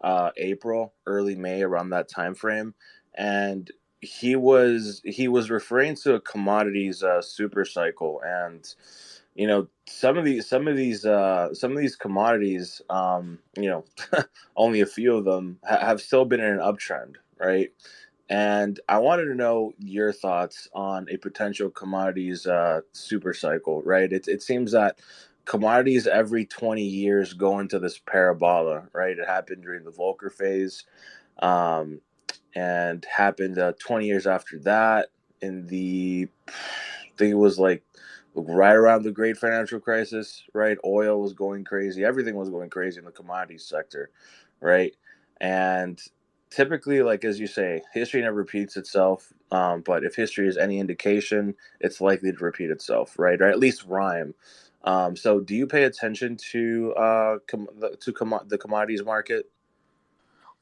April, early May, around that time frame, and he was referring to a commodities super cycle, and some of these commodities, only a few of them have still been in an uptrend, right? And I wanted to know your thoughts on a potential commodities super cycle, right? It seems that commodities every 20 years go into this parabola, right? It happened during the Volcker phase, um, and happened 20 years after that in I think it was like right around the great financial crisis, right? Oil was going crazy. Everything was going crazy in the commodities sector, right? And typically, like as you say, history never repeats itself. But if history is any indication, it's likely to repeat itself, right? Or at least rhyme. So, do you pay attention to the commodities market?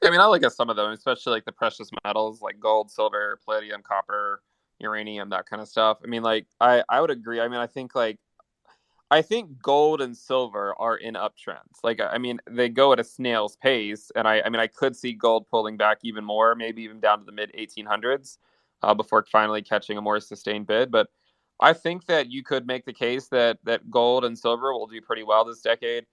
I mean, I look at some of them, especially like the precious metals, like gold, silver, palladium, copper, uranium, that kind of stuff. I mean, like, I would agree. I mean, I think gold and silver are in uptrends. Like, I mean, they go at a snail's pace, and I mean, I could see gold pulling back even more, maybe even down to the mid 1800s, before finally catching a more sustained bid. But I think that you could make the case that gold and silver will do pretty well this decade.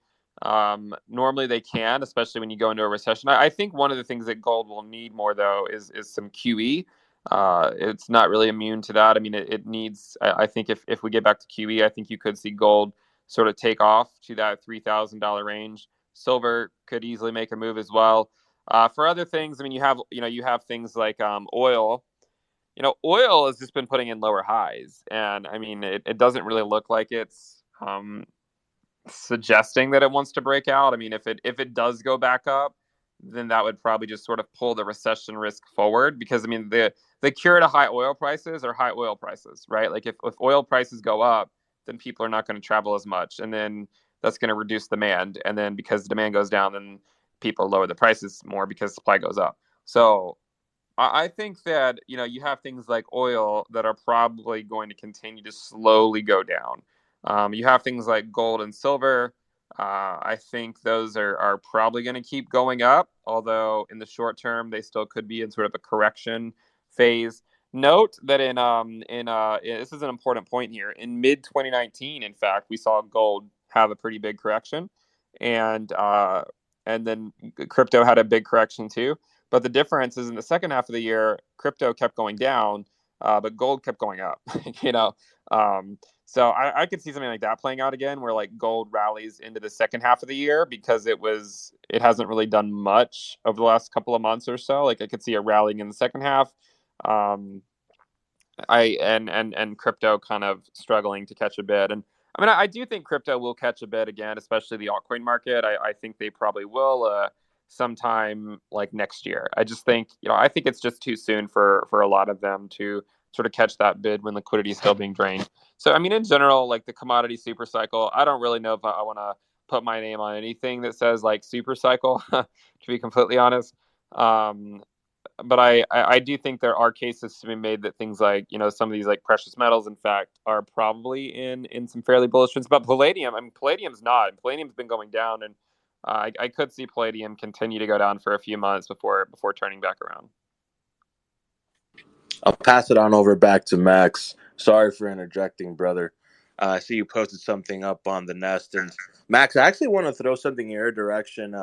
Normally they can, especially when you go into a recession. I think one of the things that gold will need more, though, is some QE. It's not really immune to that. I mean, it needs. I think if we get back to QE, I think you could see gold sort of take off to that $3,000 range. Silver could easily make a move as well. For other things, I mean, you have things like oil. Oil has just been putting in lower highs, and I mean, it doesn't really look like it's suggesting that it wants to break out. I mean, if it does go back up, then that would probably just sort of pull the recession risk forward, because I mean, the cure to high oil prices are high oil prices, right? Like, if oil prices go up, then people are not going to travel as much, and then that's going to reduce demand, and then because the demand goes down, then people lower the prices more because supply goes up. So I think that you have things like oil that are probably going to continue to slowly go down. You have things like gold and silver. I think those are probably going to keep going up, although in the short term they still could be in sort of a correction phase. Note that this is an important point here. In mid 2019, in fact, we saw gold have a pretty big correction, and then crypto had a big correction too. But the difference is in the second half of the year, crypto kept going down, but gold kept going up. you know, so I could see something like that playing out again, where like gold rallies into the second half of the year because it hasn't really done much over the last couple of months or so. Like I could see it rallying in the second half. And crypto kind of struggling to catch a bid. And I mean, I do think crypto will catch a bid again, especially the altcoin market. I think they probably will sometime like next year. I just think, I think it's just too soon for a lot of them to sort of catch that bid when liquidity is still being drained. So, I mean, in general, like the commodity super cycle, I don't really know if I want to put my name on anything that says like super cycle, to be completely honest. But I do think there are cases to be made that things like some of these like precious metals in fact are probably in some fairly bullish trends. But palladium, I mean, palladium's not. Palladium's been going down, and I could see palladium continue to go down for a few months before turning back around. I'll pass it on over back to Max. Sorry for interjecting, brother. I see you posted something up on the Nest, and Max, I actually want to throw something in your direction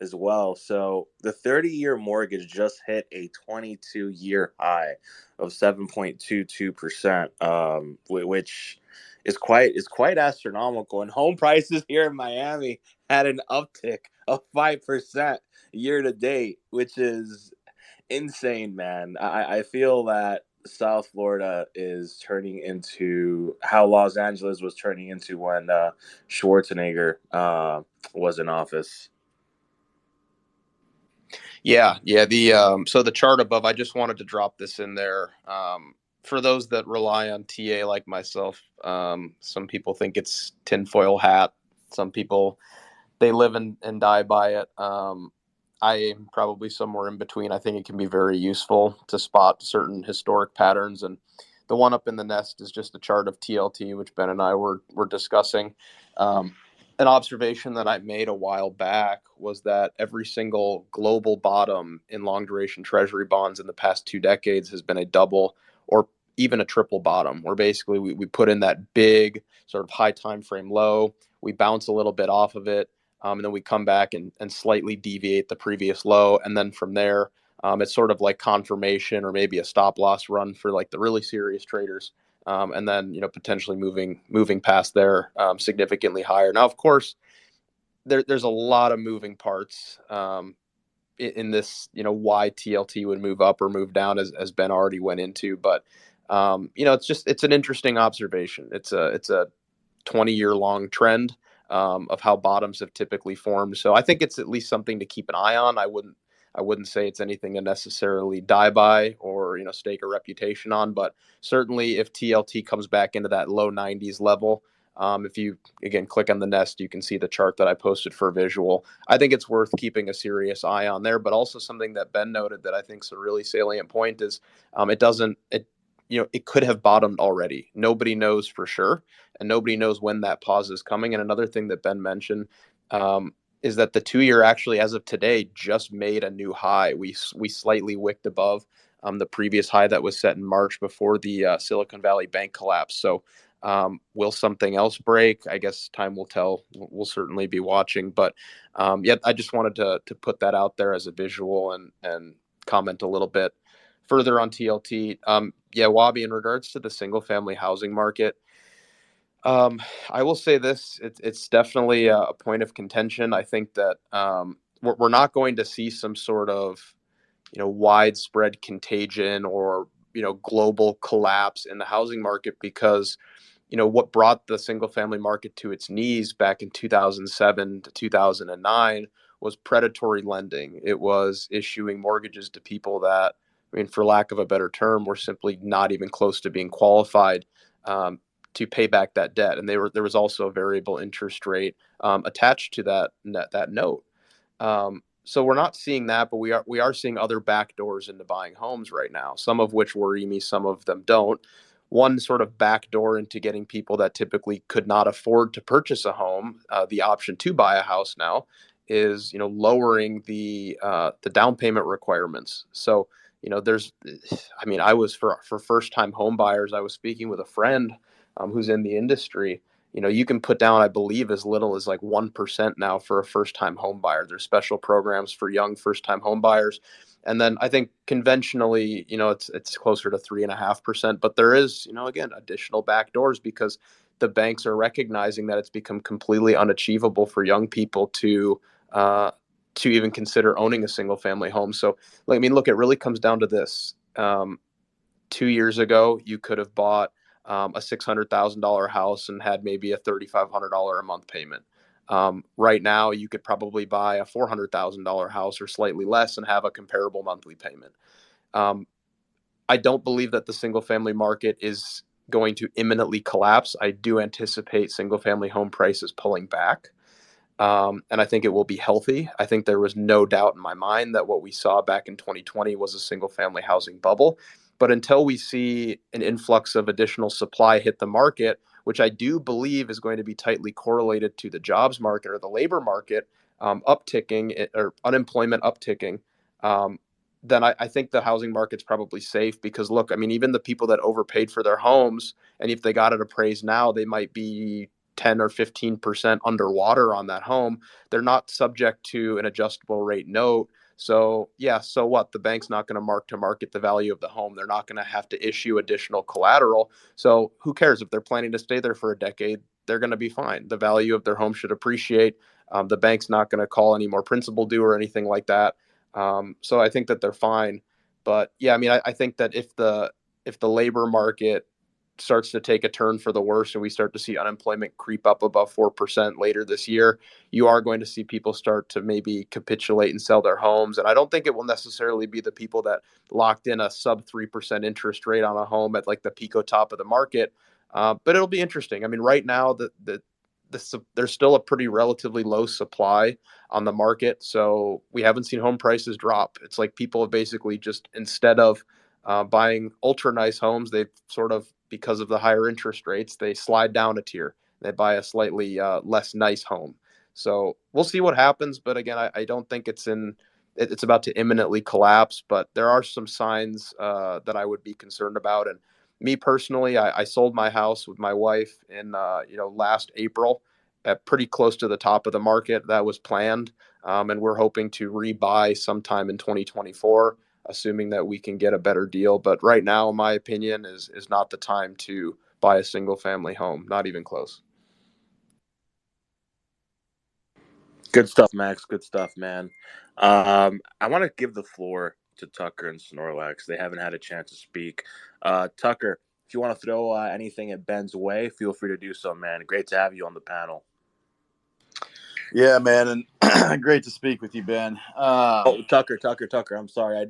as well. So the 30-year mortgage just hit a 22-year high of 7.22%, which is quite astronomical. And home prices here in Miami had an uptick of 5% year to date, which is insane, man. I feel that South Florida is turning into how Los Angeles was turning into when Schwarzenegger was in office. Yeah. The so the chart above, I just wanted to drop this in there. For those that rely on TA like myself, some people think it's tinfoil hat. Some people, they live and die by it. I am probably somewhere in between. I think it can be very useful to spot certain historic patterns. And the one up in the Nest is just a chart of TLT, which Ben and I were discussing. An observation that I made a while back was that every single global bottom in long duration treasury bonds in the past 2 decades has been a double or even a triple bottom, where basically we put in that big sort of high time frame low, we bounce a little bit off of it, and then we come back and slightly deviate the previous low. And then from there, it's sort of like confirmation or maybe a stop loss run for like the really serious traders. And then potentially moving past there significantly higher. Now, of course, there's a lot of moving parts in this. Why TLT would move up or move down, as Ben already went into. But it's an interesting observation. It's a 20-year long trend of how bottoms have typically formed. So I think it's at least something to keep an eye on. I wouldn't say it's anything to necessarily die by or stake a reputation on, but certainly if TLT comes back into that low 90s level, if you again click on the Nest, you can see the chart that I posted for visual. I think it's worth keeping a serious eye on there, but also something that Ben noted that I think is a really salient point is it could have bottomed already. Nobody knows for sure, and nobody knows when that pause is coming. And another thing that Ben mentioned is that the 2-year actually, as of today, just made a new high. We slightly wicked above the previous high that was set in March before the Silicon Valley Bank collapse. So will something else break? I guess time will tell. We'll certainly be watching. But I just wanted to put that out there as a visual and comment a little bit further on TLT. Wabi, in regards to the single family housing market, I will say this: it's definitely a point of contention. I think that we're not going to see some sort of widespread contagion or global collapse in the housing market, because what brought the single family market to its knees back in 2007 to 2009 was predatory lending. It was issuing mortgages to people that, I mean, for lack of a better term, were simply not even close to being qualified to pay back that debt. And there was also a variable interest rate attached to that note. So we're not seeing that, but we are seeing other backdoors into buying homes right now, some of which worry me, some of them don't. One sort of backdoor into getting people that typically could not afford to purchase a home the option to buy a house now is lowering the down payment requirements. So I was for first time home buyers, I was speaking with a friend who's in the industry, you can put down, I believe, as little as like 1% now for a first-time home buyer. There's special programs for young first-time home buyers. And then I think conventionally, it's closer to 3.5%, but there is, again, additional backdoors because the banks are recognizing that it's become completely unachievable for young people to even consider owning a single family home. So, look, it really comes down to this. 2 years ago, you could have bought a $600,000 house and had maybe a $3,500 a month payment. Right now, you could probably buy a $400,000 house or slightly less and have a comparable monthly payment. I don't believe that the single family market is going to imminently collapse. I do anticipate single family home prices pulling back. And I think it will be healthy. I think there was no doubt in my mind that what we saw back in 2020 was a single family housing bubble. But until we see an influx of additional supply hit the market, which I do believe is going to be tightly correlated to the jobs market or the labor market upticking or unemployment upticking, then I think the housing market's probably safe because, look, I mean, even the people that overpaid for their homes, and if they got it appraised now, they might be 10 or 15% underwater on that home. They're not subject to an adjustable rate note. So, yeah, so what? The bank's not going to mark to market the value of the home. They're not going to have to issue additional collateral. So, who cares if they're planning to stay there for a decade? They're going to be fine. The value of their home should appreciate. The bank's not going to call any more principal due or anything like that. So I think that they're fine. But yeah, I mean, I think that if the labor market starts to take a turn for the worse and we start to see unemployment creep up above 4% later this year, you are going to see people start to maybe capitulate and sell their homes. And I don't think it will necessarily be the people that locked in a sub 3% interest rate on a home at like the pico top of the market. But it'll be interesting. I mean, right now, there's still a pretty relatively low supply on the market. So we haven't seen home prices drop. It's like people have basically just, instead of buying ultra nice homes, they've sort of, because of the higher interest rates, they slide down a tier. They buy a slightly less nice home. So we'll see what happens. But again, I don't think it's about to imminently collapse. But there are some signs that I would be concerned about. And me personally, I sold my house with my wife in last April at pretty close to the top of the market. That was planned, and we're hoping to rebuy sometime in 2024, assuming that we can get a better deal. But right now, in my opinion, is not the time to buy a single family home. Not even close. Good stuff, Max. Good stuff, man. I want to give the floor to Tucker and Snorlax. They haven't had a chance to speak. Tucker, if you want to throw anything at Ben's way, feel free to do so, man. Great to have you on the panel. Yeah, man, and great to speak with you, Ben. Tucker. I'm sorry, I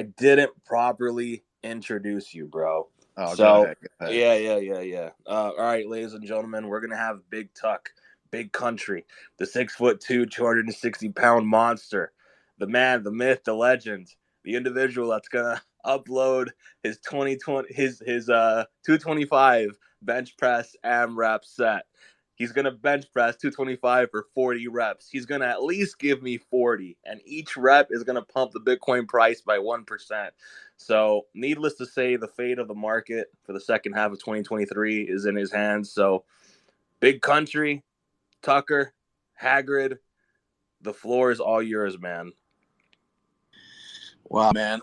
didn't properly introduce you, bro. Oh, so go ahead. yeah. All right, ladies and gentlemen, we're gonna have Big Tuck, Big Country, the 6'2", 260-pound monster, the man, the myth, the legend, the individual that's gonna upload his 225 bench press AMRAP set. He's going to bench press 225 for 40 reps. He's going to at least give me 40, and each rep is going to pump the Bitcoin price by 1%. So, needless to say, the fate of the market for the second half of 2023 is in his hands. So, Big Country, Tucker, Hagrid, the floor is all yours, man. Wow, man.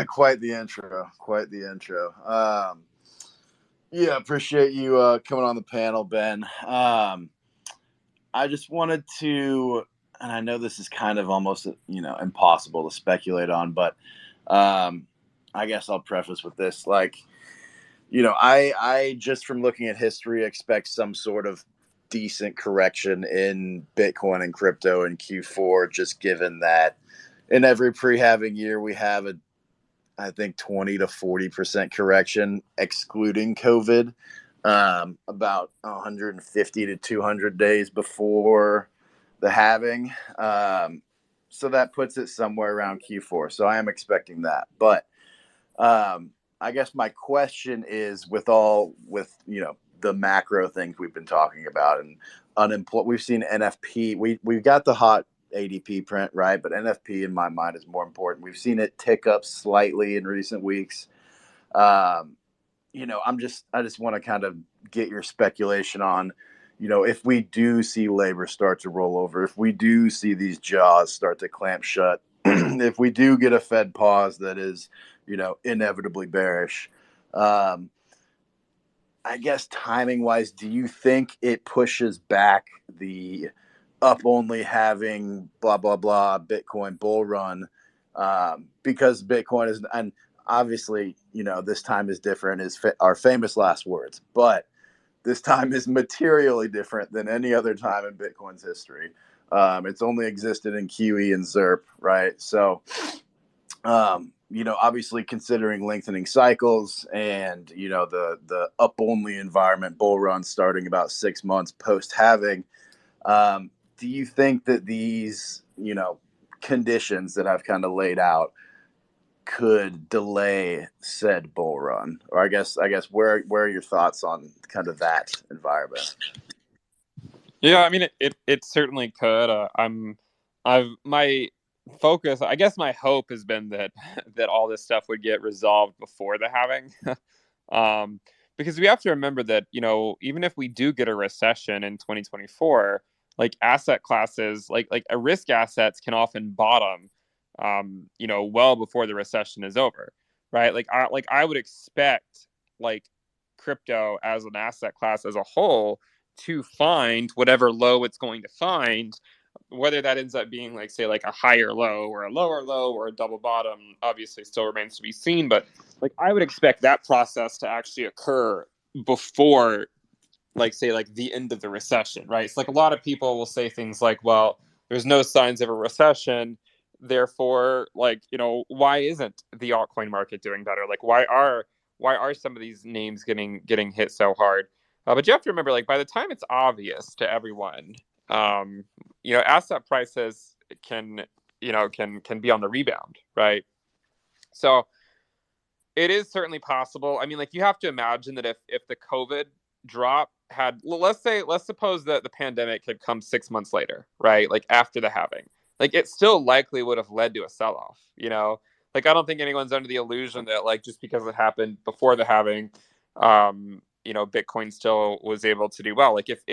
Quite the intro. Yeah, appreciate you coming on the panel, Ben. I just wanted to, and I know this is kind of almost, impossible to speculate on, but I guess I'll preface with this. Like, I just from looking at history expect some sort of decent correction in Bitcoin and crypto in Q4, just given that in every pre-halving year we have I think 20 to 40% correction, excluding COVID, about 150 to 200 days before the halving. So that puts it somewhere around Q4. So I am expecting that. But I guess my question is with the macro things we've been talking about and we've seen NFP. We've got the hot ADP print, right? But NFP in my mind is more important. We've seen it tick up slightly in recent weeks. I just want to kind of get your speculation on, if we do see labor start to roll over, if we do see these jaws start to clamp shut, if we do get a Fed pause that is, inevitably bearish, I guess timing wise, do you think it pushes back the up only having blah blah blah Bitcoin bull run, because Bitcoin is, and obviously this time is different, is our famous last words, but this time is materially different than any other time in Bitcoin's history. It's only existed in QE and ZERP, right? So obviously considering lengthening cycles and, the up only environment bull run starting about 6 months post halving, do you think that these, conditions that I've kind of laid out could delay said bull run? Or I guess where are your thoughts on kind of that environment? Yeah, I mean, it certainly could. My focus, I guess my hope has been that all this stuff would get resolved before the halving. Because we have to remember that, even if we do get a recession in 2024, like asset classes, like risk assets can often bottom, well before the recession is over, right? I would expect like crypto as an asset class as a whole to find whatever low it's going to find, whether that ends up being like, say, like a higher low or a lower low or a double bottom, obviously still remains to be seen. But like I would expect that process to actually occur before, like, say, like the end of the recession, right? It's like a lot of people will say things like, well, there's no signs of a recession, therefore, like, why isn't the altcoin market doing better? Like, why are some of these names getting hit so hard? But you have to remember, like, by the time it's obvious to everyone, asset prices can be on the rebound, right? So it is certainly possible. I mean, like, you have to imagine that if the COVID drop had, well, let's suppose that the pandemic had come 6 months later, right? Like after the halving, like it still likely would have led to a sell-off, Like I don't think anyone's under the illusion that like just because it happened before the halving, Bitcoin still was able to do well. Like if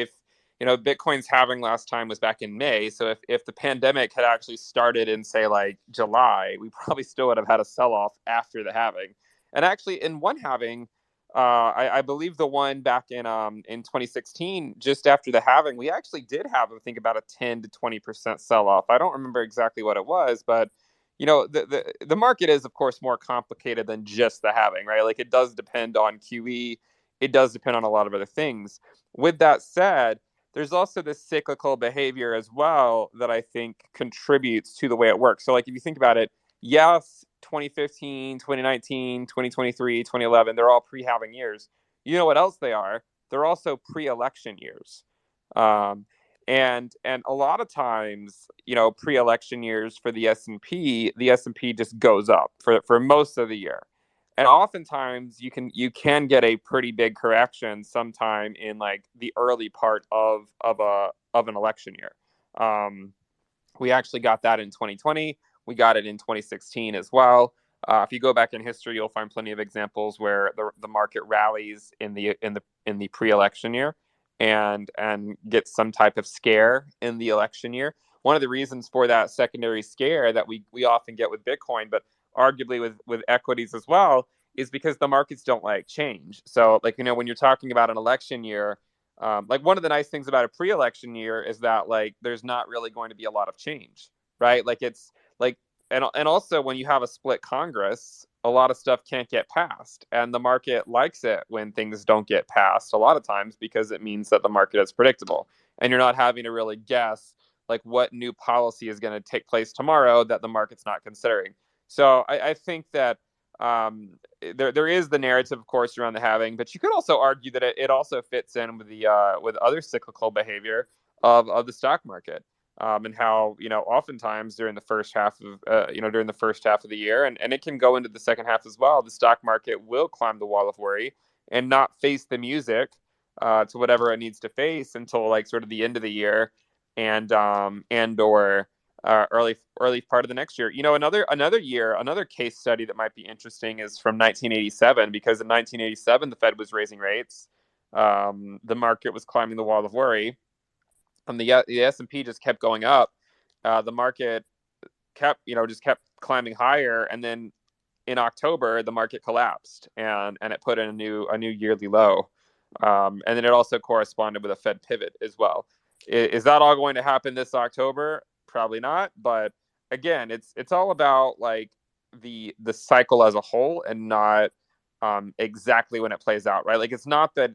Bitcoin's halving last time was back in May, so if the pandemic had actually started in, say, like July, we probably still would have had a sell-off after the halving. And actually, in one halving, I believe the one back in 2016, just after the halving, we actually did have, I think, about a 10 to 20% sell off. I don't remember exactly what it was, but the market is, of course, more complicated than just the halving, right? Like it does depend on QE, it does depend on a lot of other things. With that said, there's also this cyclical behavior as well that I think contributes to the way it works. So, like, if you think about it, yes, 2015, 2019, 2023, 2011, they're all pre-halving years. You know what else they are? They're also pre-election years. And a lot of times, pre-election years for the S&P, just goes up for most of the year. And oftentimes you can get a pretty big correction sometime in like the early part of an election year. We actually got that in 2020. We got it in 2016 as well. If you go back in history, you'll find plenty of examples where the market rallies in the pre-election year and gets some type of scare in the election year. One of the reasons for that secondary scare that we often get with Bitcoin, but arguably with equities as well, is because the markets don't like change. So, like, when you're talking about an election year, like one of the nice things about a pre-election year is that like there's not really going to be a lot of change, right? Like it's like, and also when you have a split Congress, a lot of stuff can't get passed, and the market likes it when things don't get passed a lot of times because it means that the market is predictable and you're not having to really guess like what new policy is going to take place tomorrow that the market's not considering. So I think that there is the narrative, of course, around the halving, but you could also argue that it also fits in with the with other cyclical behavior of the stock market, and how oftentimes during the first half of the year, and it can go into the second half as well, the stock market will climb the wall of worry and not face the music to whatever it needs to face until like sort of the end of the year, and or early part of the next year. Another case study that might be interesting is from 1987, because in 1987 the Fed was raising rates, the market was climbing the wall of worry, and the S&P just kept going up. The market just kept climbing higher, and then in October the market collapsed, and it put in a new yearly low, and then it also corresponded with a Fed pivot as well. Is that all going to happen this October? Probably not. But again, it's all about like the cycle as a whole, and not exactly when it plays out, right? Like, it's not that,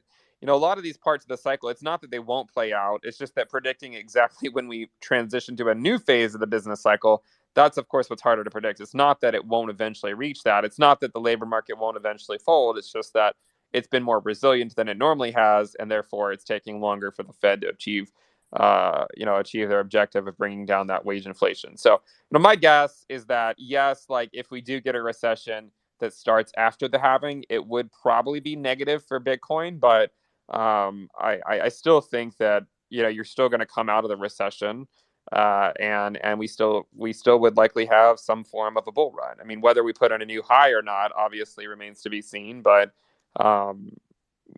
a lot of these parts of the cycle, it's not that they won't play out. It's just that predicting exactly when we transition to a new phase of the business cycle, that's of course what's harder to predict. It's not that it won't eventually reach that. It's not that the labor market won't eventually fold. It's just that it's been more resilient than it normally has, and therefore it's taking longer for the Fed to achieve their objective of bringing down that wage inflation. So, my guess is that yes, like if we do get a recession that starts after the halving, it would probably be negative for Bitcoin. But I still think that you're still going to come out of the recession, and we still would likely have some form of a bull run. I mean, whether we put on a new high or not obviously remains to be seen, but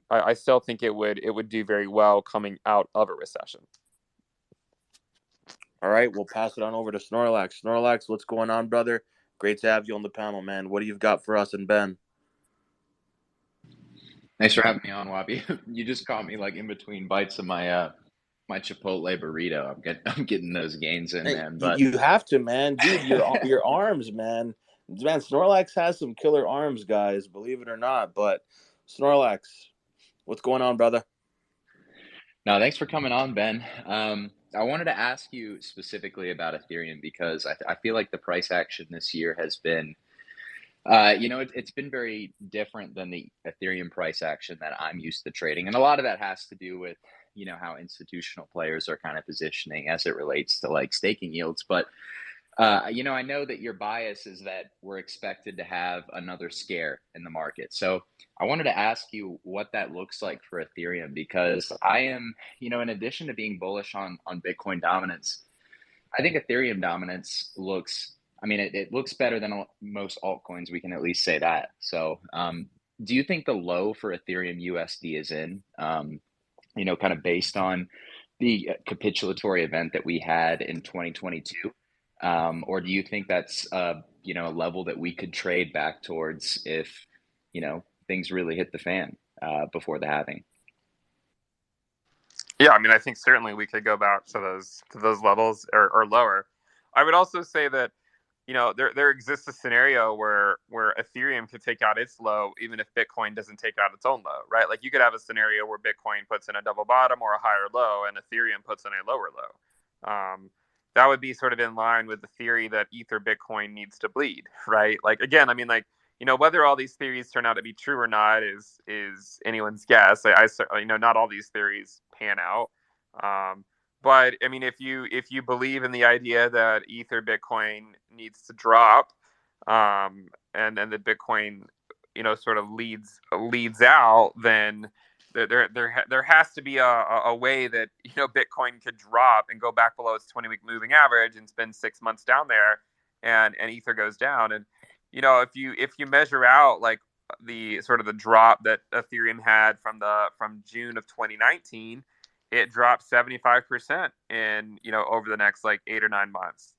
I still think it would do very well coming out of a recession. All right, we'll pass it on over to Snorlax. Snorlax, what's going on, brother? Great to have you on the panel, man. What do you got for us and Ben? Thanks for having me on, Wabi. You just caught me like in between bites of my my Chipotle burrito. I'm getting those gains in, man. But you have to, man, dude. Your arms, man. Snorlax has some killer arms, guys. Believe it or not. But Snorlax, what's going on, brother? no, thanks for coming on, Ben. I wanted to ask you specifically about Ethereum because I feel like the price action this year has been, it's been very different than the Ethereum price action that I'm used to trading. And a lot of that has to do with, how institutional players are kind of positioning as it relates to like staking yields. But, I know that your bias is that we're expected to have another scare in the market. So I wanted to ask you what that looks like for Ethereum, because I am, in addition to being bullish on Bitcoin dominance, I think Ethereum dominance looks, it looks better than most altcoins. We can at least say that. So do you think the low for Ethereum USD is in, kind of based on the capitulatory event that we had in 2022? Or do you think that's, a level that we could trade back towards if, things really hit the fan before the halving? Yeah, I think certainly we could go back to those levels or lower. I would also say that there exists a scenario where Ethereum could take out its low even if Bitcoin doesn't take out its own low, right? Like you could have a scenario where Bitcoin puts in a double bottom or a higher low, and Ethereum puts in a lower low. That would be sort of in line with the theory that Ether Bitcoin needs to bleed, right? Like again, whether all these theories turn out to be true or not is anyone's guess. Not all these theories pan out. But if you believe in the idea that Ether Bitcoin needs to drop, and that Bitcoin, sort of leads out, then there has to be a way that Bitcoin could drop and go back below its 20-week moving average and spend 6 months down there, and Ether goes down. And if you measure out like the sort of the drop that Ethereum had from June of 2019, it dropped 75% in over the next like 8 or 9 months.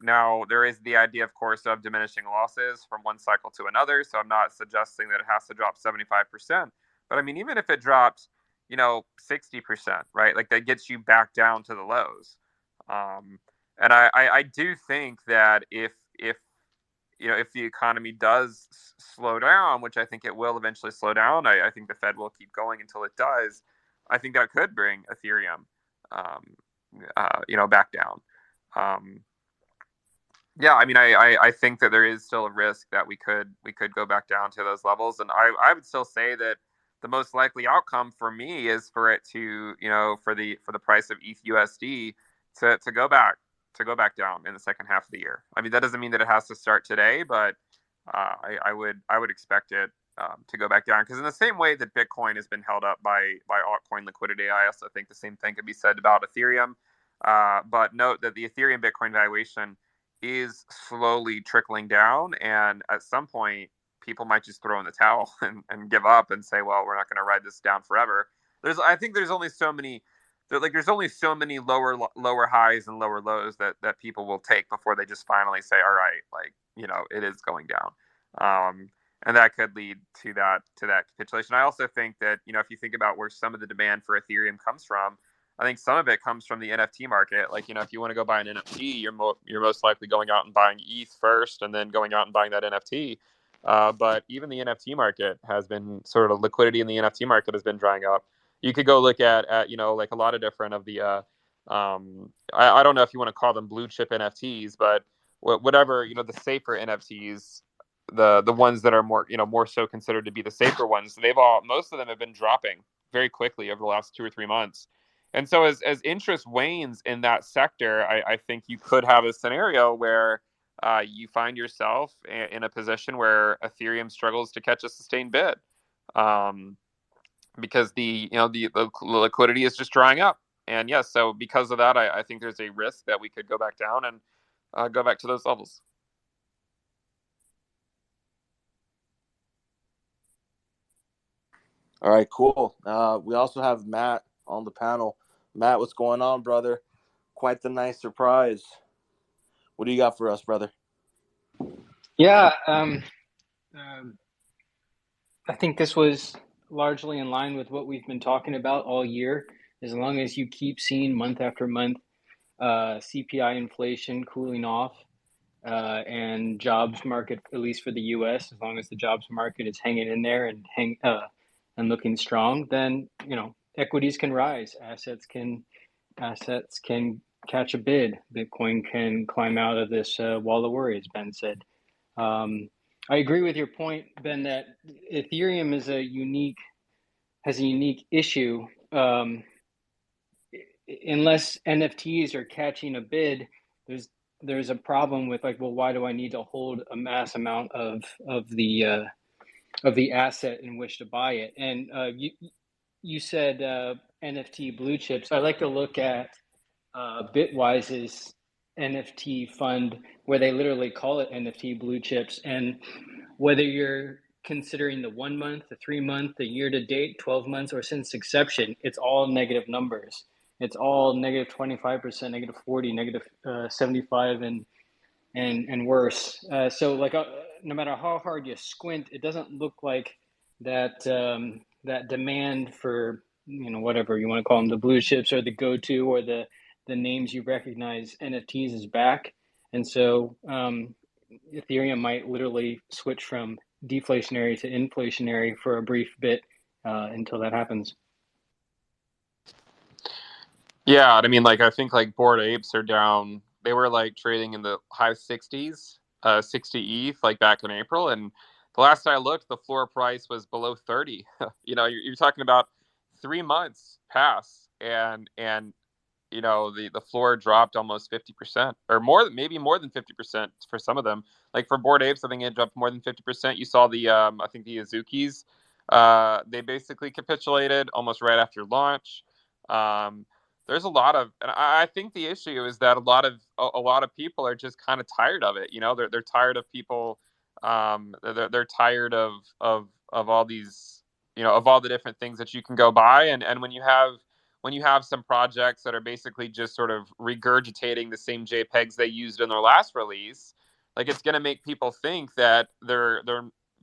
Now there is the idea, of course, of diminishing losses from one cycle to another. So I'm not suggesting that it has to drop 75%, but even if it drops 60%, right? Like that gets you back down to the lows. And I do think that if the economy does slow down, which I think it will eventually slow down, I think the Fed will keep going until it does. I think that could bring Ethereum, back down. I think that there is still a risk that we could go back down to those levels, and I would still say that the most likely outcome for me is for it to, for the price of ETH USD to go back down in the second half of the year. That doesn't mean that it has to start today, but I would expect it to go back down, because in the same way that Bitcoin has been held up by altcoin liquidity, I also think the same thing could be said about Ethereum. But note that the Ethereum Bitcoin valuation is slowly trickling down, and at some point, people might just throw in the towel and give up and say, "Well, we're not going to ride this down forever." I think there's only so many, there's only so many lower highs and lower lows that people will take before they just finally say, "All right, like it is going down." And that could lead to that capitulation. I also think that if you think about where some of the demand for Ethereum comes from, I think some of it comes from the NFT market. Like, if you want to go buy an NFT, you're most likely going out and buying ETH first, and then going out and buying that NFT. But even the NFT market has been sort of liquidity in the NFT market has been drying up. You could go look at like a lot of different of the I don't know if you want to call them blue chip NFTs, but whatever the safer NFTs, the ones that are more so considered to be the safer ones, most of them have been dropping very quickly over the last 2 or 3 months. And so as interest wanes in that sector, I think you could have a scenario where you find yourself in a position where Ethereum struggles to catch a sustained bid, because the liquidity is just drying up. And yes, so because of that, I think there's a risk that we could go back down and go back to those levels. All right, cool. We also have Matt on the panel. Matt, what's going on, brother? Quite the nice surprise. What do you got for us, brother? Yeah, I think this was largely in line with what we've been talking about all year. As long as you keep seeing month after month CPI inflation cooling off, and jobs market, at least for the U.S., as long as the jobs market is hanging in there and looking strong, then equities can rise, assets can catch a bid, Bitcoin can climb out of this wall of worry, as Ben said. I agree with your point, Ben, that Ethereum has a unique issue. Unless NFTs are catching a bid, there's a problem with, like, well, why do I need to hold a mass amount of the asset in which to buy it? And you said NFT blue chips. I like to look at Bitwise's NFT fund, where they literally call it NFT blue chips. And whether you're considering the 1 month, the 3 month, the year to date, 12 months, or since inception, it's all negative numbers. It's all negative 25%, negative 40, negative 75, and worse. So like no matter how hard you squint, it doesn't look like that that demand for whatever you want to call them, the blue chips or the go-to or the names you recognize, NFTs, is back. And so Ethereum might literally switch from deflationary to inflationary for a brief bit until that happens. Yeah, I mean, like, I think like Bored Apes are down. They were like trading in the high 60s, 60 ETH, like back in April, and the last I looked, the floor price was below 30. You're talking about 3 months pass, and the floor dropped almost 50%, or maybe more than 50% for some of them. Like for Bored Apes, I think it dropped more than 50%. You saw I think the Azukis, they basically capitulated almost right after launch. There's a lot of, and I think the issue is that a lot of people are just kind of tired of it. They're tired of people. They're tired of all these, of all the different things that you can go buy, and when you have some projects that are basically just sort of regurgitating the same JPEGs they used in their last release, like, it's going to make people think that they're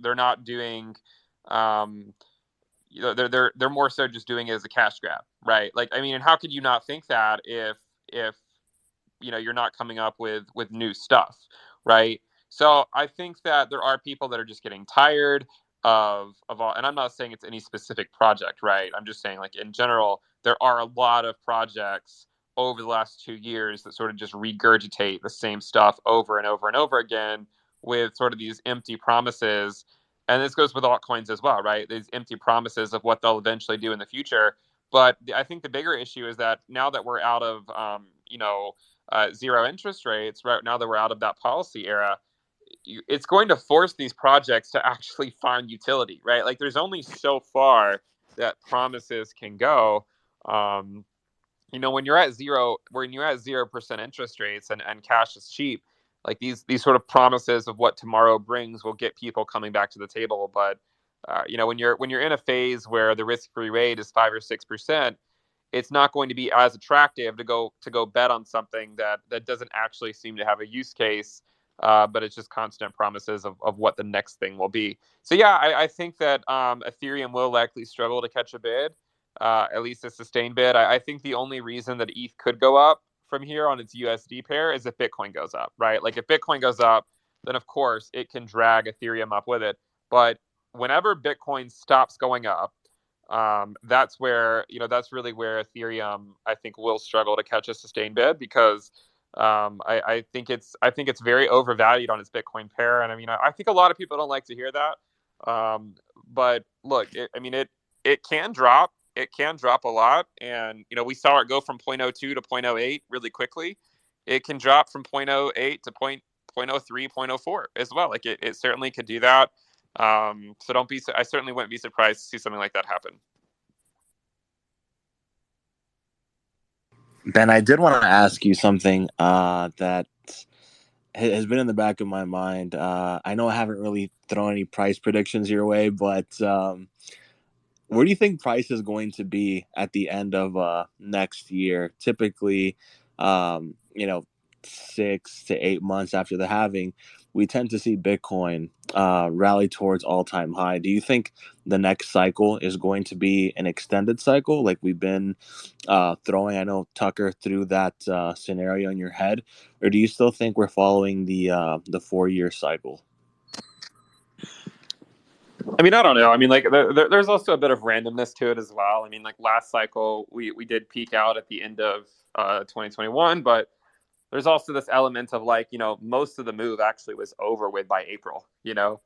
not doing, they're more so just doing it as a cash grab, right? Like, I mean, and how could you not think that if you're not coming up with new stuff, right? So I think that there are people that are just getting tired of all, and I'm not saying it's any specific project, right? I'm just saying, like, in general, there are a lot of projects over the last 2 years that sort of just regurgitate the same stuff over and over and over again with sort of these empty promises. And this goes with altcoins as well, right? These empty promises of what they'll eventually do in the future. But I think the bigger issue is that now that we're out of, zero interest rates, right now that we're out of that policy era, it's going to force these projects to actually find utility, right? Like, there's only so far that promises can go. when you're at 0% interest rates and cash is cheap, like these sort of promises of what tomorrow brings will get people coming back to the table. But when you're in a phase where the risk-free rate is 5 or 6%, it's not going to be as attractive to go bet on something that doesn't actually seem to have a use case, but it's just constant promises of what the next thing will be. So yeah, I think that Ethereum will likely struggle to catch a bid, at least a sustained bid. I think the only reason that ETH could go up from here on its USD pair is if Bitcoin goes up, right? Like if Bitcoin goes up, then of course it can drag Ethereum up with it. But whenever Bitcoin stops going up, that's really where Ethereum, I think, will struggle to catch a sustained bid, because I think it's very overvalued on its Bitcoin pair. And I mean, I think a lot of people don't like to hear that. But look, it can drop. It can drop a lot. And, we saw it go from 0.02 to 0.08 really quickly. It can drop from 0.08 to 0.03, 0.04 as well. Like it certainly could do that. So I certainly wouldn't be surprised to see something like that happen. Ben, I did want to ask you something that has been in the back of my mind. I know I haven't really thrown any price predictions your way, but where do you think price is going to be at the end of next year? Typically, 6 to 8 months after the halving, we tend to see Bitcoin rally towards all-time high. Do you think the next cycle is going to be an extended cycle like we've been throwing? I know Tucker threw that scenario in your head, or do you still think we're following the 4-year cycle? I mean, I don't know. I mean, like there's also a bit of randomness to it as well. I mean, like last cycle, we did peak out at the end of 2021, but there's also this element of like, most of the move actually was over with by April.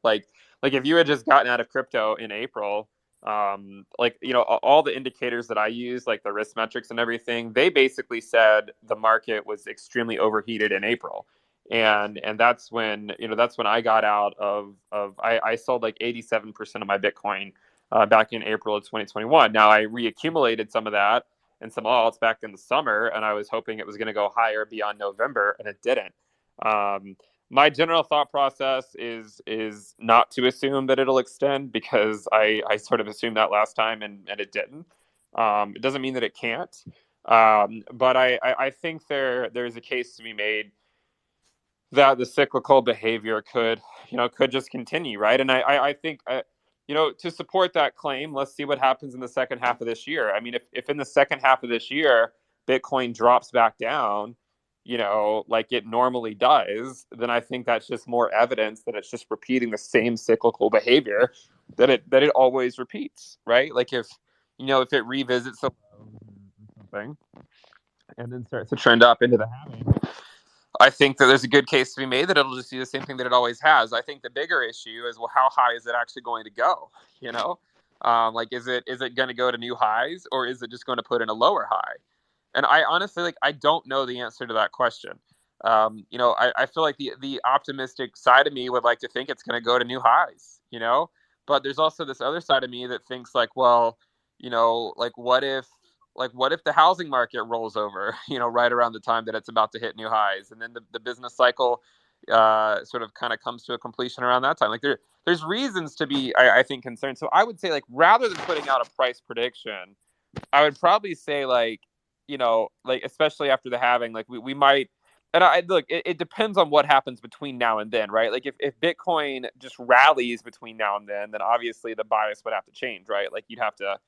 Like if you had just gotten out of crypto in April, all the indicators that I use, like the risk metrics and everything, they basically said the market was extremely overheated in April. And that's when I got out of I sold like 87% of my Bitcoin back in April of 2021. Now I reaccumulated some of that and some alts back in the summer, and I was hoping it was going to go higher beyond November, and it didn't. My general thought process is not to assume that it'll extend, because I sort of assumed that last time and it didn't. It doesn't mean that it can't, but I think there's a case to be made that the cyclical behavior could just continue, right? And I think to support that claim, let's see what happens in the second half of this year. I mean, if in the second half of this year Bitcoin drops back down, like it normally does, then I think that's just more evidence that it's just repeating the same cyclical behavior that it always repeats, right? Like if it revisits something and then starts to trend up into the halving, I think that there's a good case to be made that it'll just do the same thing that it always has. I think the bigger issue is, well, how high is it actually going to go? Like is it going to go to new highs, or is it just going to put in a lower high? And I honestly, I don't know the answer to that question. I feel like the optimistic side of me would like to think it's going to go to new highs, but there's also this other side of me that thinks like, well, what if the housing market rolls over, right around the time that it's about to hit new highs, and then the business cycle sort of kind of comes to a completion around that time. Like there's reasons to be, I think, concerned. So I would say, like, rather than putting out a price prediction, I would probably say like especially after the halving, like we might. And it depends on what happens between now and then, right? Like if Bitcoin just rallies between now and then obviously the bias would have to change, right? Like you'd have to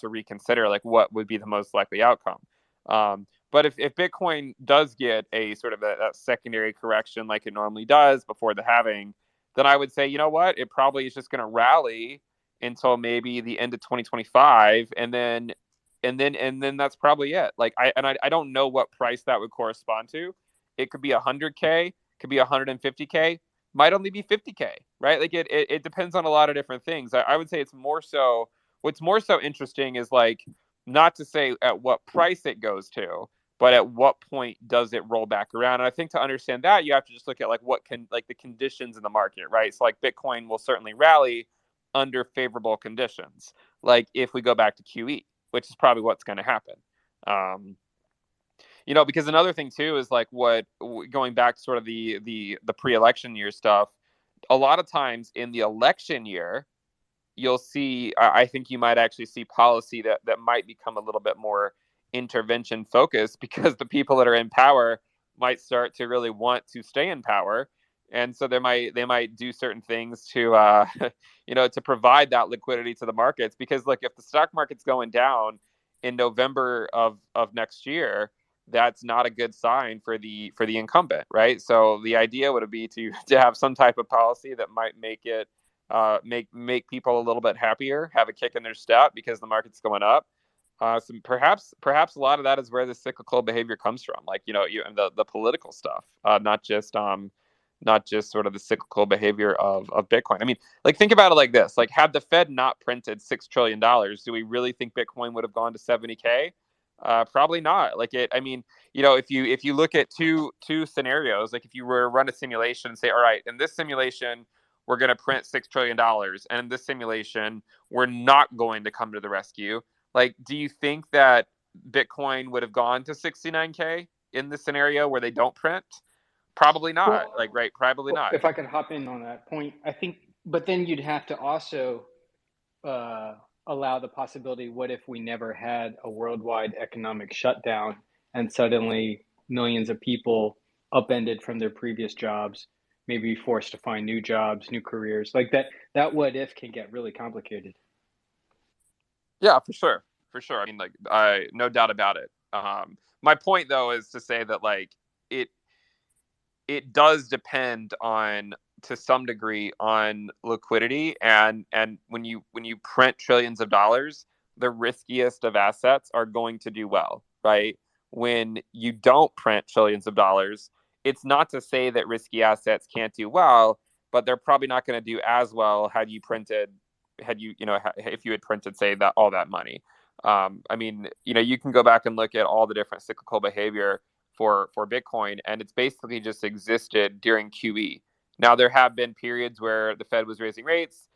reconsider like what would be the most likely outcome. But if Bitcoin does get a sort of a secondary correction like it normally does before the halving, then I would say, you know what, it probably is just going to rally until maybe the end of 2025, and then that's probably it. Like I don't know what price that would correspond to. It could be 100K, could be 150K, might only be 50K, right? Like it depends on a lot of different things. I would say it's more so. What's more so interesting is like not to say at what price it goes to, but at what point does it roll back around? And I think to understand that, you have to just look at like the conditions in the market, right? So like Bitcoin will certainly rally under favorable conditions, like if we go back to QE, which is probably what's going to happen. because another thing too is like going back to sort of the pre-election year stuff. A lot of times in the election year, you'll see, I think you might actually see policy that might become a little bit more intervention focused, because the people that are in power might start to really want to stay in power. And so they might do certain things to to provide that liquidity to the markets. Because look, if the stock market's going down in November of next year, that's not a good sign for the incumbent, right? So the idea would be to have some type of policy that might make it make people a little bit happier, have a kick in their step because the market's going up. So perhaps a lot of that is where the cyclical behavior comes from, like the political stuff, not just sort of the cyclical behavior of Bitcoin. I mean, like, think about it like this: like, had the Fed not printed $6 trillion, do we really think Bitcoin would have gone to 70K? Probably not. Like, I mean, if you look at two scenarios, like if you were to run a simulation and say, all right, in this simulation we're going to print $6 trillion, and in this simulation we're not going to come to the rescue. Like, do you think that Bitcoin would have gone to 69K in the scenario where they don't print? Probably not. Well, Right? Probably not. if I could hop in on that point, I think, but then you'd have to also allow the possibility, what if we never had a worldwide economic shutdown and suddenly millions of people upended from their previous jobs, maybe forced to find new jobs, new careers? Like that what if can get really complicated. Yeah, for sure. I mean, like, no doubt about it. My point though is to say that, like, it does depend on, to some degree, on liquidity, and when you print trillions of dollars, the riskiest of assets are going to do well, right? When you don't print trillions of dollars, it's not to say that risky assets can't do well, but they're probably not going to do as well if you had printed, say, that all that money. I mean, you can go back and look at all the different cyclical behavior for Bitcoin, and it's basically just existed during QE. Now, there have been periods where the Fed was raising rates.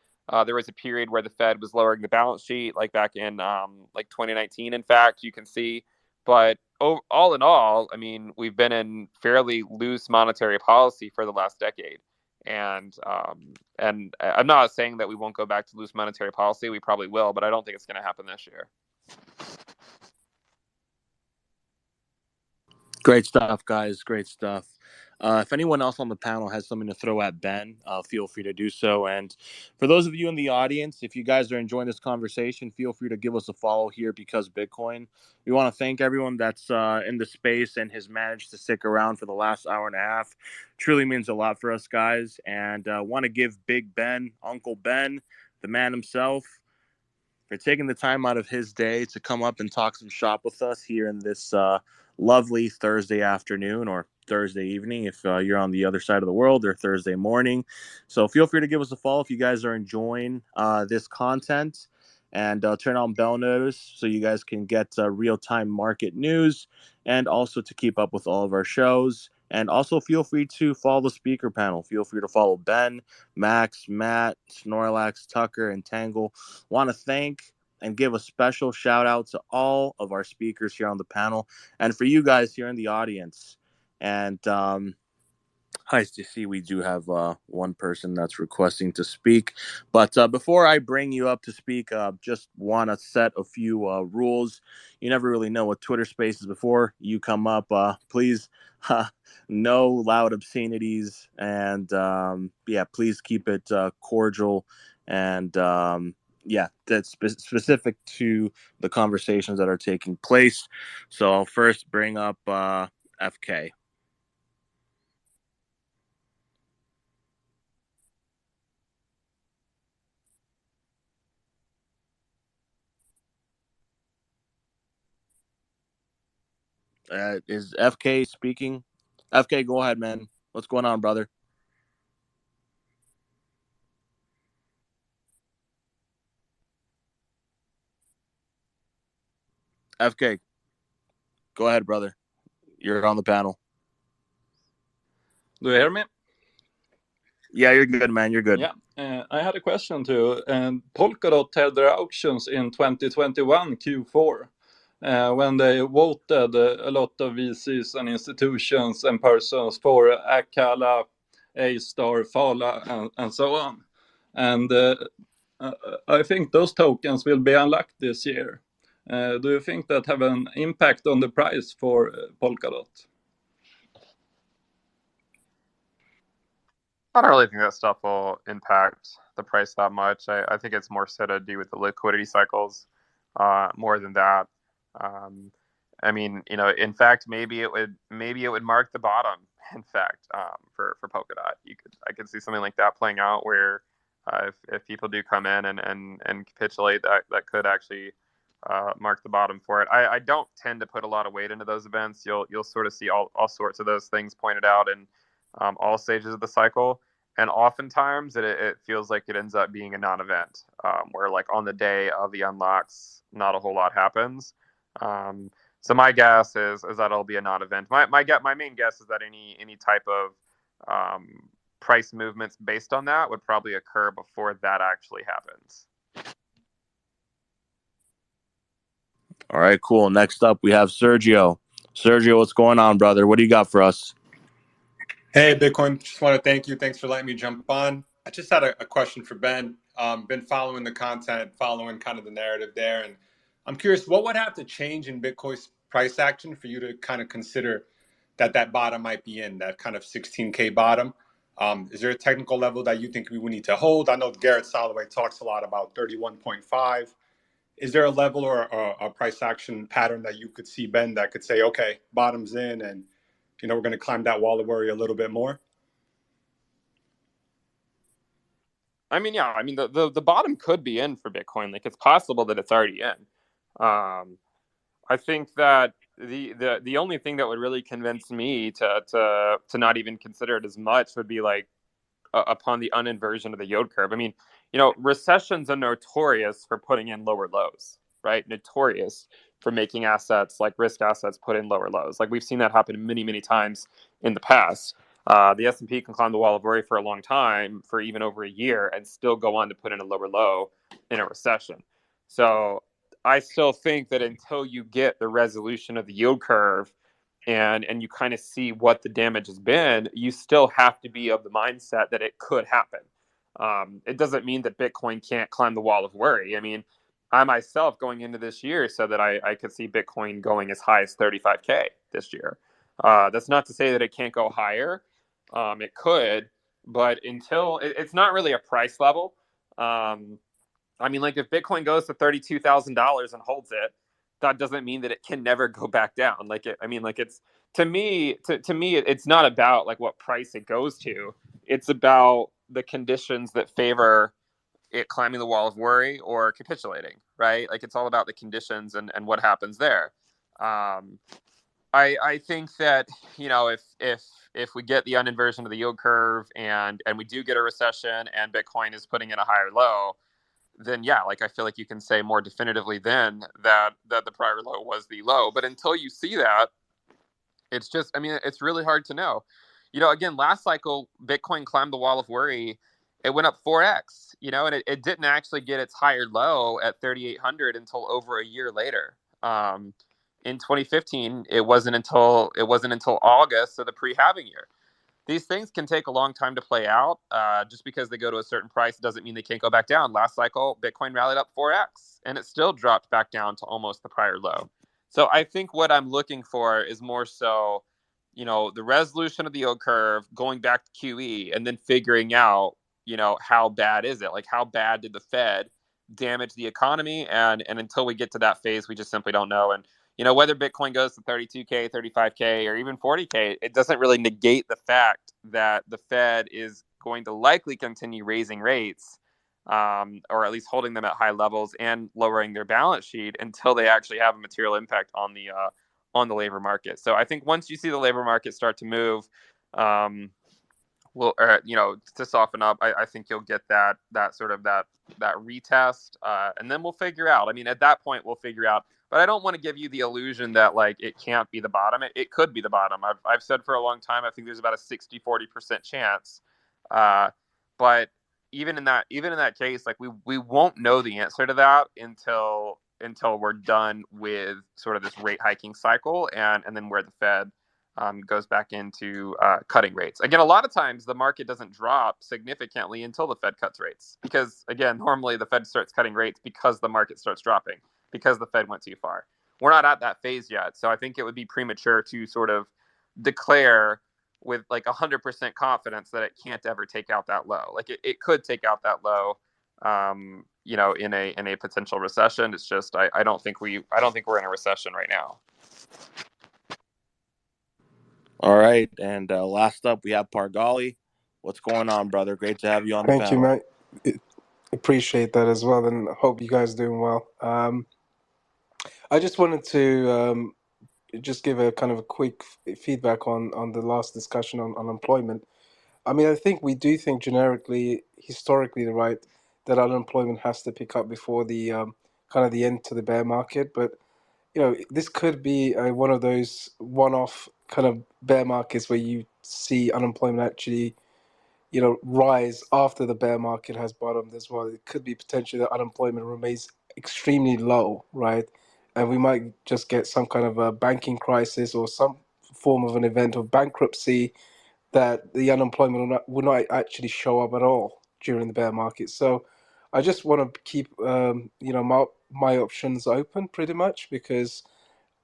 There was a period where the Fed was lowering the balance sheet, like back in like 2019. In fact, you can see. But all in all, I mean, we've been in fairly loose monetary policy for the last decade. And I'm not saying that we won't go back to loose monetary policy. We probably will, but I don't think it's going to happen this year. Great stuff, guys. Great stuff. If anyone else on the panel has something to throw at Ben, feel free to do so. And for those of you in the audience, if you guys are enjoying this conversation, feel free to give us a follow here, Because Bitcoin. We want to thank everyone that's in the space and has managed to stick around for the last hour and a half. Truly means a lot for us, guys. And want to give Big Ben, Uncle Ben, the man himself, for taking the time out of his day to come up and talk some shop with us here in this lovely Thursday afternoon, or Thursday evening if you're on the other side of the world, or Thursday morning. So feel free to give us a follow if you guys are enjoying this content, and turn on bell notice so you guys can get real-time market news, and also to keep up with all of our shows. And also feel free to follow the speaker panel. Feel free to follow Ben, Max, Matt, Snorlax, Tucker, and Tangle. Want to thank and give a special shout out to all of our speakers here on the panel, and for you guys here in the audience. And I see we do have one person that's requesting to speak. But before I bring you up to speak, just want to set a few rules. You never really know what Twitter Spaces before you come up. Please, no loud obscenities. And please keep it cordial. And that's specific to the conversations that are taking place. So I'll first bring up FK. Is FK speaking? FK, go ahead, man. What's going on, brother? FK, go ahead, brother. You're on the panel. Do you hear me? Yeah, you're good, man. You're good. Yeah, I had a question too. Polkadot had their auctions in 2021 Q4. when they voted a lot of VCs and institutions and persons for Akala, A-Star, Fala, and so on. And I think those tokens will be unlocked this year. Do you think that have an impact on the price for Polkadot? I don't really think that stuff will impact the price that much. I think it's more so to do with the liquidity cycles, more than that. Um, I mean, in fact, maybe it would mark the bottom. In fact, for Polkadot, I could see something like that playing out where if people do come in and capitulate, that could actually mark the bottom for it. I don't tend to put a lot of weight into those events. You'll sort of see all sorts of those things pointed out in all stages of the cycle. And oftentimes it feels like it ends up being a non-event, where like on the day of the unlocks, not a whole lot happens. So my guess is that it'll be a non-event. My main guess is that any type of price movements based on that would probably occur before that actually happens. All right, cool. Next up, we have Sergio. Sergio, what's going on, brother? What do you got for us? Hey, Bitcoin. Just want to thank you. Thanks for letting me jump on. I just had a question for Ben. Been following the content, following kind of the narrative there. And I'm curious, what would have to change in Bitcoin's price action for you to kind of consider that bottom might be in, that kind of 16K bottom? Is there a technical level that you think we would need to hold? I know Garrett Soloway talks a lot about 31.5. Is there a level or a price action pattern that you could see, Ben, that could say, okay, bottom's in and we're going to climb that wall of worry a little bit more? I mean, yeah. I mean, the bottom could be in for Bitcoin. Like, it's possible that it's already in. I think that the only thing that would really convince me to not even consider it as much would be like upon the uninversion of the yield curve. I mean, recessions are notorious for putting in lower lows, right? Notorious for making assets like risk assets put in lower lows. Like, we've seen that happen many, many times in the past. The S&P can climb the wall of worry for a long time, for even over a year, and still go on to put in a lower low in a recession. So I still think that until you get the resolution of the yield curve and you kind of see what the damage has been, you still have to be of the mindset that it could happen. It doesn't mean that Bitcoin can't climb the wall of worry. I mean, I myself going into this year said that I could see Bitcoin going as high as 35K this year. That's not to say that it can't go higher. It could, but until it's not really a price level. I mean, like, if Bitcoin goes to $32,000 and holds it, that doesn't mean that it can never go back down. Like, it's to me, it's not about like what price it goes to. It's about the conditions that favor it climbing the wall of worry or capitulating, right? Like, it's all about the conditions and what happens there. I think that if we get the uninversion of the yield curve and we do get a recession and Bitcoin is putting in a higher low, then yeah, like, I feel like you can say more definitively then that the prior low was the low. But until you see that, it's just, I mean, it's really hard to know. Again, last cycle, Bitcoin climbed the wall of worry. It went up 4x, and it didn't actually get its higher low at 3,800 until over a year later. In 2015, it wasn't until August of the pre-halving year. These things can take a long time to play out. Just because they go to a certain price doesn't mean they can't go back down. Last cycle, Bitcoin rallied up 4x, and it still dropped back down to almost the prior low. So I think what I'm looking for is more so, the resolution of the yield curve, going back to QE, and then figuring out, how bad is it? Like, how bad did the Fed damage the economy? And until we get to that phase, we just simply don't know. And whether Bitcoin goes to 32K, 35K, or even 40K, it doesn't really negate the fact that the Fed is going to likely continue raising rates, or at least holding them at high levels and lowering their balance sheet until they actually have a material impact on the labor market. So I think once you see the labor market start to move, to soften up, I think you'll get that retest, and then we'll figure out. I mean, at that point, we'll figure out. But I don't want to give you the illusion that like it can't be the bottom. It could be the bottom. I've said for a long time, I think there's about a 60-40% chance. But even in that case, like we won't know the answer to that until until we're done with sort of this rate hiking cycle, and then where the Fed goes back into cutting rates. Again, a lot of times the market doesn't drop significantly until the Fed cuts rates, because again, normally the Fed starts cutting rates because the market starts dropping, because the Fed went too far. We're not at that phase yet, so I think it would be premature to sort of declare with like 100% confidence that it can't ever take out that low. Like it could take out that low, you know, in a potential recession. It's just I don't think we're in a recession right now. All right, and last up we have Pargali. What's going on, brother? Great to have you on the Thank you, panel. mate. Appreciate that as well, and hope you guys are doing well. I just wanted to just give a kind of a quick feedback on the last discussion on unemployment. I mean, I think we do think generically, historically, right, that unemployment has to pick up before the kind of the end to the bear market. But you know, this could be one of those one-off kind of bear markets where you see unemployment actually, you know, rise after the bear market has bottomed as well. It could be potentially that unemployment remains extremely low, right? And we might just get some kind of a banking crisis or some form of an event of bankruptcy that the unemployment will not actually show up at all during the bear market. So I just want to keep, you know, my options open pretty much, because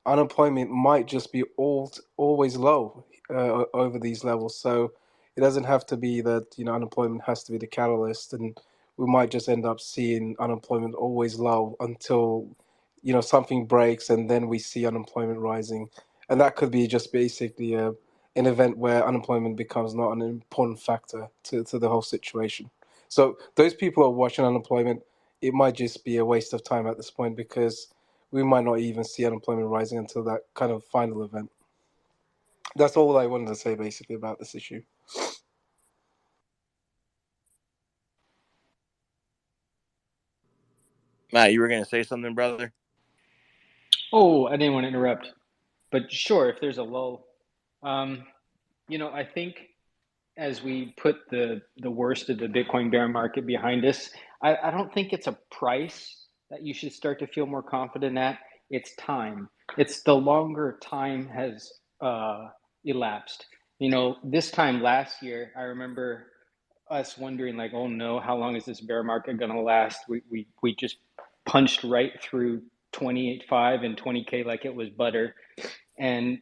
unemployment might just be always low over these levels. So it doesn't have to be that, you know, unemployment has to be the catalyst, and we might just end up seeing unemployment always low until, you know, something breaks and then we see unemployment rising, and that could be just basically an event where unemployment becomes not an important factor to the whole situation. So those people who are watching unemployment, it might just be a waste of time at this point, because we might not even see unemployment rising until that kind of final event. That's all I wanted to say basically about this issue. Matt, you were going to say something, brother? Oh, I didn't want to interrupt, but sure, if there's a lull, you know, I think as we put the worst of the Bitcoin bear market behind us, I don't think it's a price that you should start to feel more confident at. It's time. It's the longer time has elapsed. You know, this time last year, I remember us wondering like, oh no, how long is this bear market going to last? We just punched right through 28.5 and 20K like it was butter. And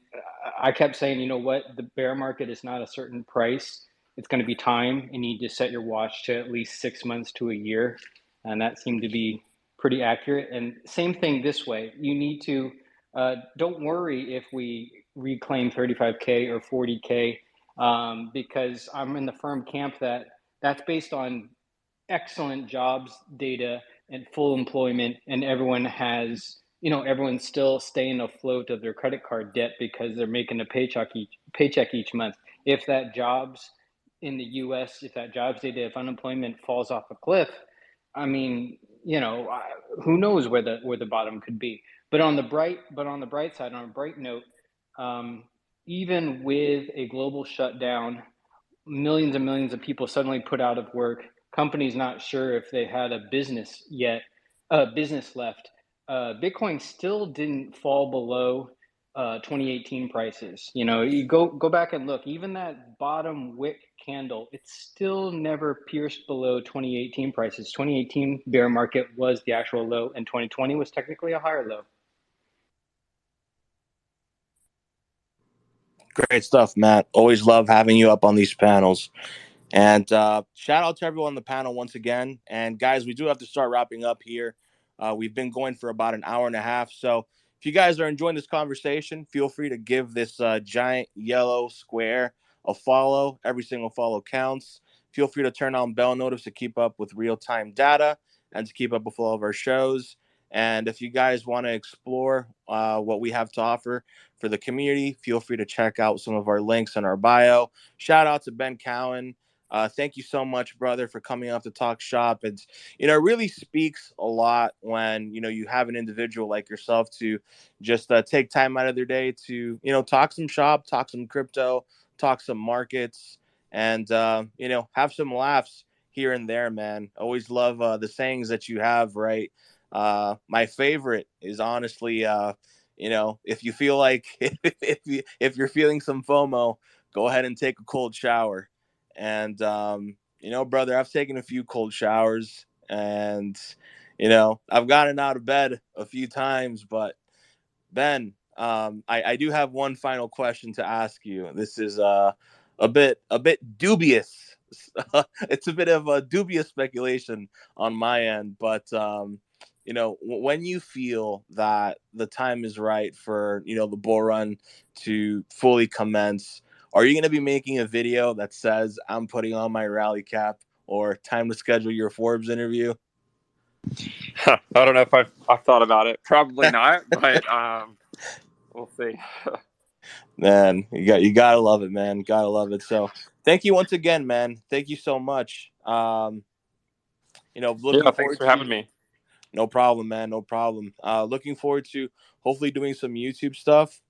I kept saying, you know what, the bear market is not a certain price. It's going to be time. You need to set your watch to at least 6 months to a year. And that seemed to be pretty accurate. And same thing this way. You need to, don't worry if we reclaim 35K or 40K, because I'm in the firm camp that that's based on excellent jobs data and full employment, and everyone has, you know, everyone's still staying afloat of their credit card debt because they're making a paycheck each month. If that jobs in the US, if that jobs data, if unemployment falls off a cliff, I mean, you know, who knows where the bottom could be. But on the bright side, on a bright note, even with a global shutdown, millions and millions of people suddenly put out of work, companies not sure if they had a business left, Bitcoin still didn't fall below 2018 prices. You know, you go back and look, even that bottom wick candle, it's still never pierced below 2018 prices. 2018 bear market was the actual low, and 2020 was technically a higher low. Great stuff, Matt. Always love having you up on these panels. And shout out to everyone on the panel once again. And guys, we do have to start wrapping up here. We've been going for about an hour and a half. So if you guys are enjoying this conversation, feel free to give this giant yellow square a follow. Every single follow counts. Feel free to turn on bell notifications to keep up with real-time data and to keep up with all of our shows. And if you guys want to explore what we have to offer for the community, feel free to check out some of our links in our bio. Shout out to Ben Cowen. Thank you so much, brother, for coming up to talk shop. And, you know, it really speaks a lot when, you know, you have an individual like yourself to just take time out of their day to, you know, talk some shop, talk some crypto, talk some markets, and, you know, have some laughs here and there, man. Always love the sayings that you have, right? My favorite is honestly, if you feel like if you're feeling some FOMO, go ahead and take a cold shower. And brother, I've taken a few cold showers, and I've gotten out of bed a few times. But Ben, I do have one final question to ask you. This is a bit dubious. It's a bit of a dubious speculation on my end, but when you feel that the time is right for the bull run to fully commence, are you going to be making a video that says I'm putting on my rally cap or time to schedule your Forbes interview? I don't know if I've thought about it. Probably not, but we'll see. Man, you gotta love it, man. Gotta love it. So thank you once again, man. Thank you so much. Looking Yeah, thanks forward for to. having me. No problem, man. No problem. Looking forward to hopefully doing some YouTube stuff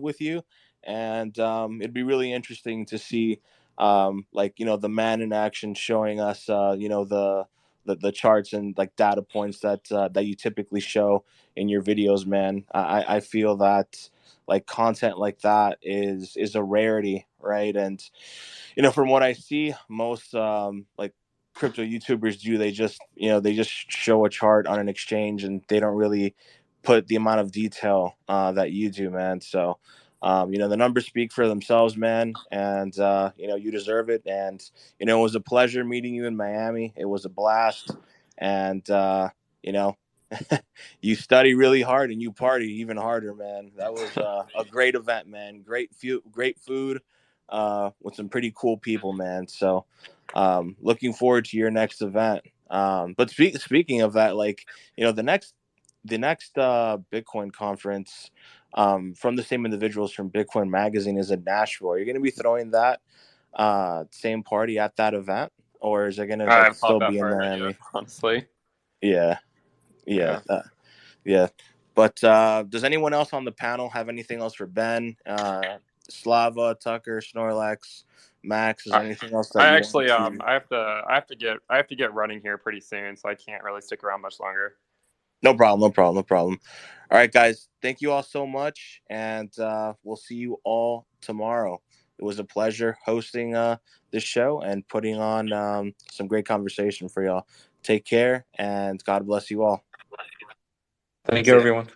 with you, and it'd be really interesting to see the man in action showing us the charts and like data points that you typically show in your videos, man. I feel that like content like that is a rarity, right? And from what I see, most crypto YouTubers do, they just show a chart on an exchange, and they don't really put the amount of detail that you do, man. So the numbers speak for themselves, man, and you deserve it. And it was a pleasure meeting you in Miami. It was a blast. And you know you study really hard and you party even harder, man. That was a great event, man. Great food with some pretty cool people, man. So looking forward to your next event. But speaking of that, the next Bitcoin conference from the same individuals from Bitcoin Magazine is in Nashville. Are you going to be throwing that same party at that event, or is it going to I like haven't thought still that be in far ahead yet, Miami? honestly. Yeah, yeah, Yeah. yeah. But does anyone else on the panel have anything else for Ben, Slava, Tucker, Snorlax, Max? Is I, there anything else that I you want actually to? I have to get running here pretty soon, so I can't really stick around much longer. No problem, no problem, no problem. All right, guys. Thank you all so much, and we'll see you all tomorrow. It was a pleasure hosting this show and putting on some great conversation for y'all. Take care, and God bless you all. Thank you, See ya. everyone.